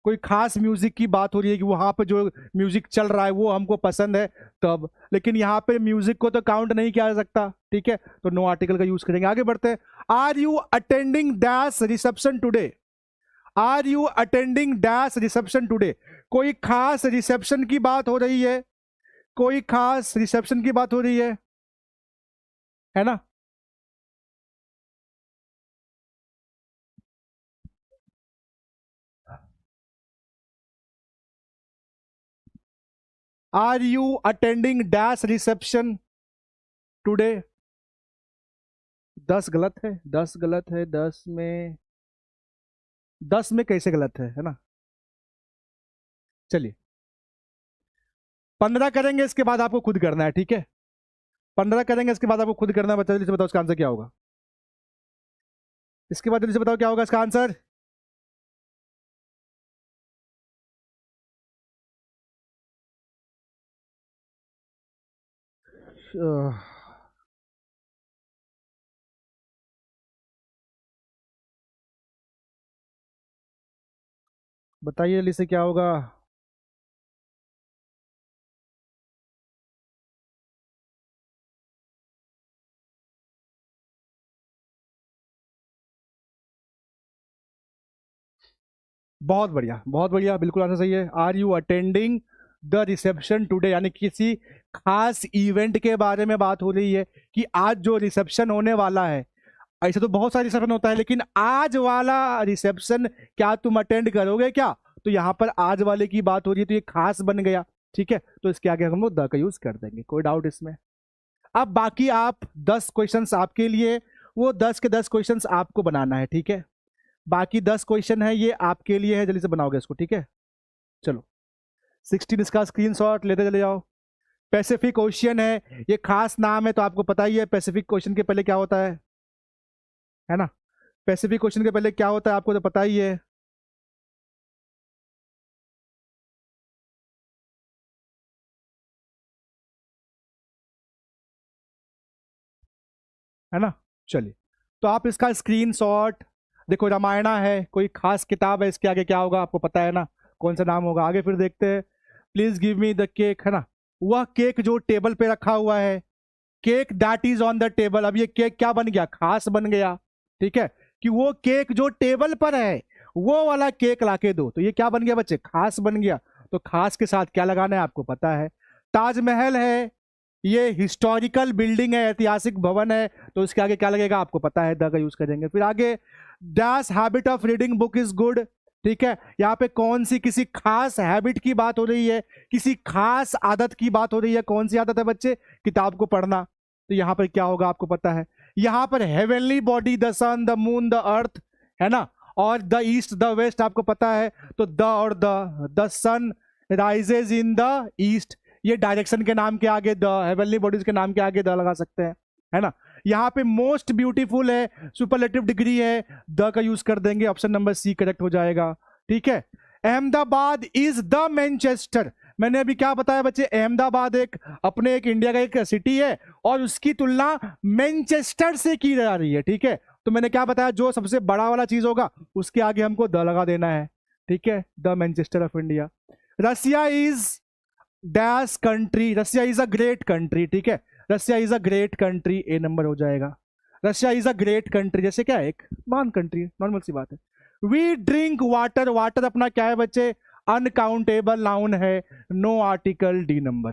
कोई खास म्यूजिक की बात हो रही है कि वहां पे जो म्यूजिक चल रहा है वो हमको पसंद है तब, लेकिन यहाँ पे म्यूजिक को तो काउंट नहीं किया जा सकता, ठीक है, तो नो आर्टिकल का यूज करेंगे। आगे बढ़ते हैं। Are you attending dash reception today, are you attending dash reception today, कोई खास रिसेप्शन की बात हो रही है, कोई खास रिसेप्शन की बात हो रही है ना, are you attending dash reception today, 10 गलत है, 10 गलत है, 10 में, 10 में कैसे गलत है ना, चलिए 15 करेंगे, इसके बाद आपको खुद करना है, ठीक है, 15 करेंगे, इसके बाद आपको खुद करना है, बच्चा जल्दी से बताओ इसका आंसर क्या होगा, इसके बाद जल्दी से बताओ क्या होगा इसका आंसर, बताइए जल्दी से क्या होगा। बहुत बढ़िया, बहुत बढ़िया, बिल्कुल आंसर सही है। Are you attending the reception today, यानी किसी खास इवेंट के बारे में बात हो रही है कि आज जो रिसेप्शन होने वाला है। ऐसे तो बहुत सारे रिसेप्शन होता है, लेकिन आज वाला रिसेप्शन क्या तुम अटेंड करोगे क्या? तो यहाँ पर आज वाले की बात हो रही है, तो ये खास बन गया। ठीक है, तो इसके आगे हम लोग द का यूज कर देंगे, कोई डाउट इसमें? अब बाकी आप 10 क्वेश्चंस आपके लिए, वो 10 के 10 क्वेश्चंस आपको बनाना है। ठीक है, बाकी 10 क्वेश्चन है ये आपके लिए है, जल्दी से बनाओगे इसको। ठीक है, चलो 16 इसका स्क्रीनशॉट लेते चले जाओ। पैसिफिक ओशियन है, ये खास नाम है तो आपको पता ही है पैसिफिक ओशियन के पहले क्या होता है ना? पैसिफिक ओशियन के पहले क्या होता है आपको तो पता ही है ना? चलिए, तो आप इसका स्क्रीनशॉट देखो। रामायणा है, कोई खास किताब है, इसके आगे क्या होगा आपको पता है ना, कौन सा नाम होगा? आगे फिर देखते हैं। Please give me the cake, है ना? वह केक जो टेबल पे रखा हुआ है, cake that is on the table. अब ये केक क्या बन गया? खास बन गया। ठीक है, कि वो केक जो टेबल पर है वो वाला केक लाके दो, तो ये क्या बन गया बच्चे? खास बन गया। तो खास के साथ क्या लगाना है आपको पता है। ताजमहल है, ये हिस्टोरिकल बिल्डिंग है, ऐतिहासिक भवन है, तो इसके आगे क्या लगेगा आपको पता है, द का यूज करेंगे। फिर आगे dash habit of reading book is good. ठीक है, यहाँ पे कौन सी किसी खास हैबिट की बात हो रही है, किसी खास आदत की बात हो रही है। कौन सी आदत है बच्चे? किताब को पढ़ना। तो यहाँ पर क्या होगा आपको पता है। यहाँ पर heavenly body, the sun, the moon, the earth, है ना? और द ईस्ट, द वेस्ट आपको पता है, तो द और the sun rises in the east, ये डायरेक्शन के नाम के आगे द, हेवनली बॉडीज के नाम के आगे द लगा सकते हैं, है ना? यहाँ पे मोस्ट ब्यूटीफुल है, सुपरलेटिव डिग्री है, द का यूज कर देंगे, ऑप्शन नंबर सी करेक्ट हो जाएगा। ठीक है, अहमदाबाद इज द मैनचेस्टर। मैंने अभी क्या बताया बच्चे? अहमदाबाद एक अपने एक इंडिया का एक सिटी है और उसकी तुलना मैनचेस्टर से की जा रही है। ठीक है, तो मैंने क्या बताया? जो सबसे बड़ा वाला चीज होगा उसके आगे हमको द लगा देना है। ठीक है, the Manchester of India. Russia is dash country, Russia is a great country. ठीक है, Russia is a great country, a number हो जाएगा। Russia is a great country, जैसे क्या है? एक महान कंट्री, नॉर्मल सी बात है। वी ड्रिंक वाटर, वाटर अपना क्या है बच्चे? अनकाउंटेबल नाउन है, नो आर्टिकल, डी नंबर।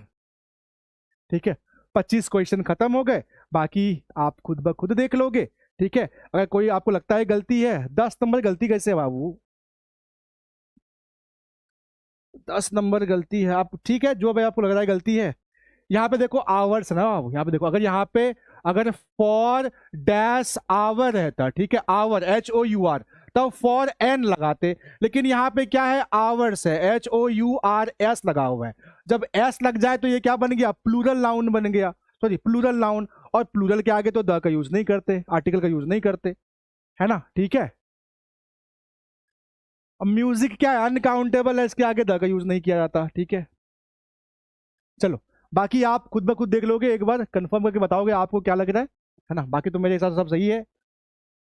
ठीक है, 25 क्वेश्चन खत्म हो गए, बाकी आप खुद ब खुद देख लोगे। ठीक है, अगर कोई आपको लगता है गलती है, 10 नंबर गलती कैसे है बाबू? 10 नंबर गलती है आप, ठीक है, जो भाई आपको लग रहा है गलती है। यहाँ पे देखो आवर्स है ना बाबू, यहाँ पे देखो, अगर यहाँ पे अगर फॉर डैश आवर रहता, ठीक है, आवर HOUR, तब फॉर एन लगाते, लेकिन यहाँ पे क्या है? आवर्स है, HOURS लगा हुआ है। जब एस लग जाए तो ये क्या बन गया? प्लूरल नाउन बन गया, सॉरी प्लूरल नाउन। और प्लूरल के आगे तो द का यूज नहीं करते, आर्टिकल का यूज नहीं करते, है ना? ठीक है, अब म्यूजिक क्या है? अनकाउंटेबल है, इसके आगे द का यूज नहीं किया जाता। ठीक है, चलो, बाकी आप खुद ब खुद देख लोगे, एक बार कंफर्म करके बताओगे आपको क्या लग रहा है ना? बाकी तो मेरे हिसाब से सब सही है।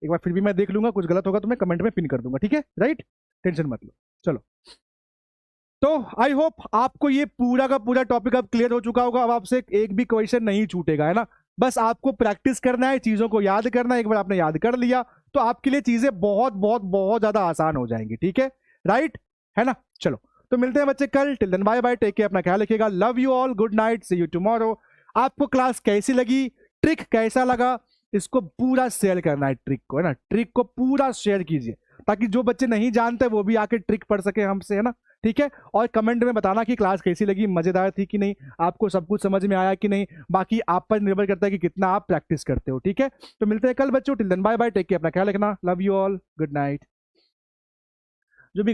एक बार फिर भी मैं देख लूंगा, कुछ गलत होगा तो मैं कमेंट में पिन कर दूंगा। ठीक है, राइट, टेंशन मत लो। चलो, तो आई होप आपको ये पूरा का पूरा टॉपिक अब क्लियर हो चुका होगा। अब आपसे एक भी क्वेश्चन नहीं छूटेगा, है ना? बस आपको प्रैक्टिस करना है, चीजों को याद करना है। एक बार आपने याद कर लिया तो आपके लिए चीजें बहुत बहुत बहुत ज्यादा आसान हो जाएंगी। ठीक है, राइट, है ना? चलो, तो मिलते हैं बच्चे कल। Till then bye bye, take care, अपना ख्याल रखिएगा, love you all, good night, see you tomorrow. आपको क्लास कैसी लगी, ट्रिक कैसा लगा, इसको पूरा शेयर करना है, ट्रिक को, है ना? ट्रिक को पूरा शेयर कीजिए, ताकि जो बच्चे नहीं जानते वो भी आके ट्रिक पढ़ सके हमसे, है ना? ठीक है, और कमेंट में बताना कि क्लास कैसी लगी, मजेदार थी कि नहीं, आपको सब कुछ समझ में आया कि नहीं। बाकी आप पर निर्भर करता है कि कितना आप प्रैक्टिस करते हो। ठीक है, तो मिलते हैं कल बच्चों। Till then bye bye, take care, अपना ख्याल रखना, love you all, good night.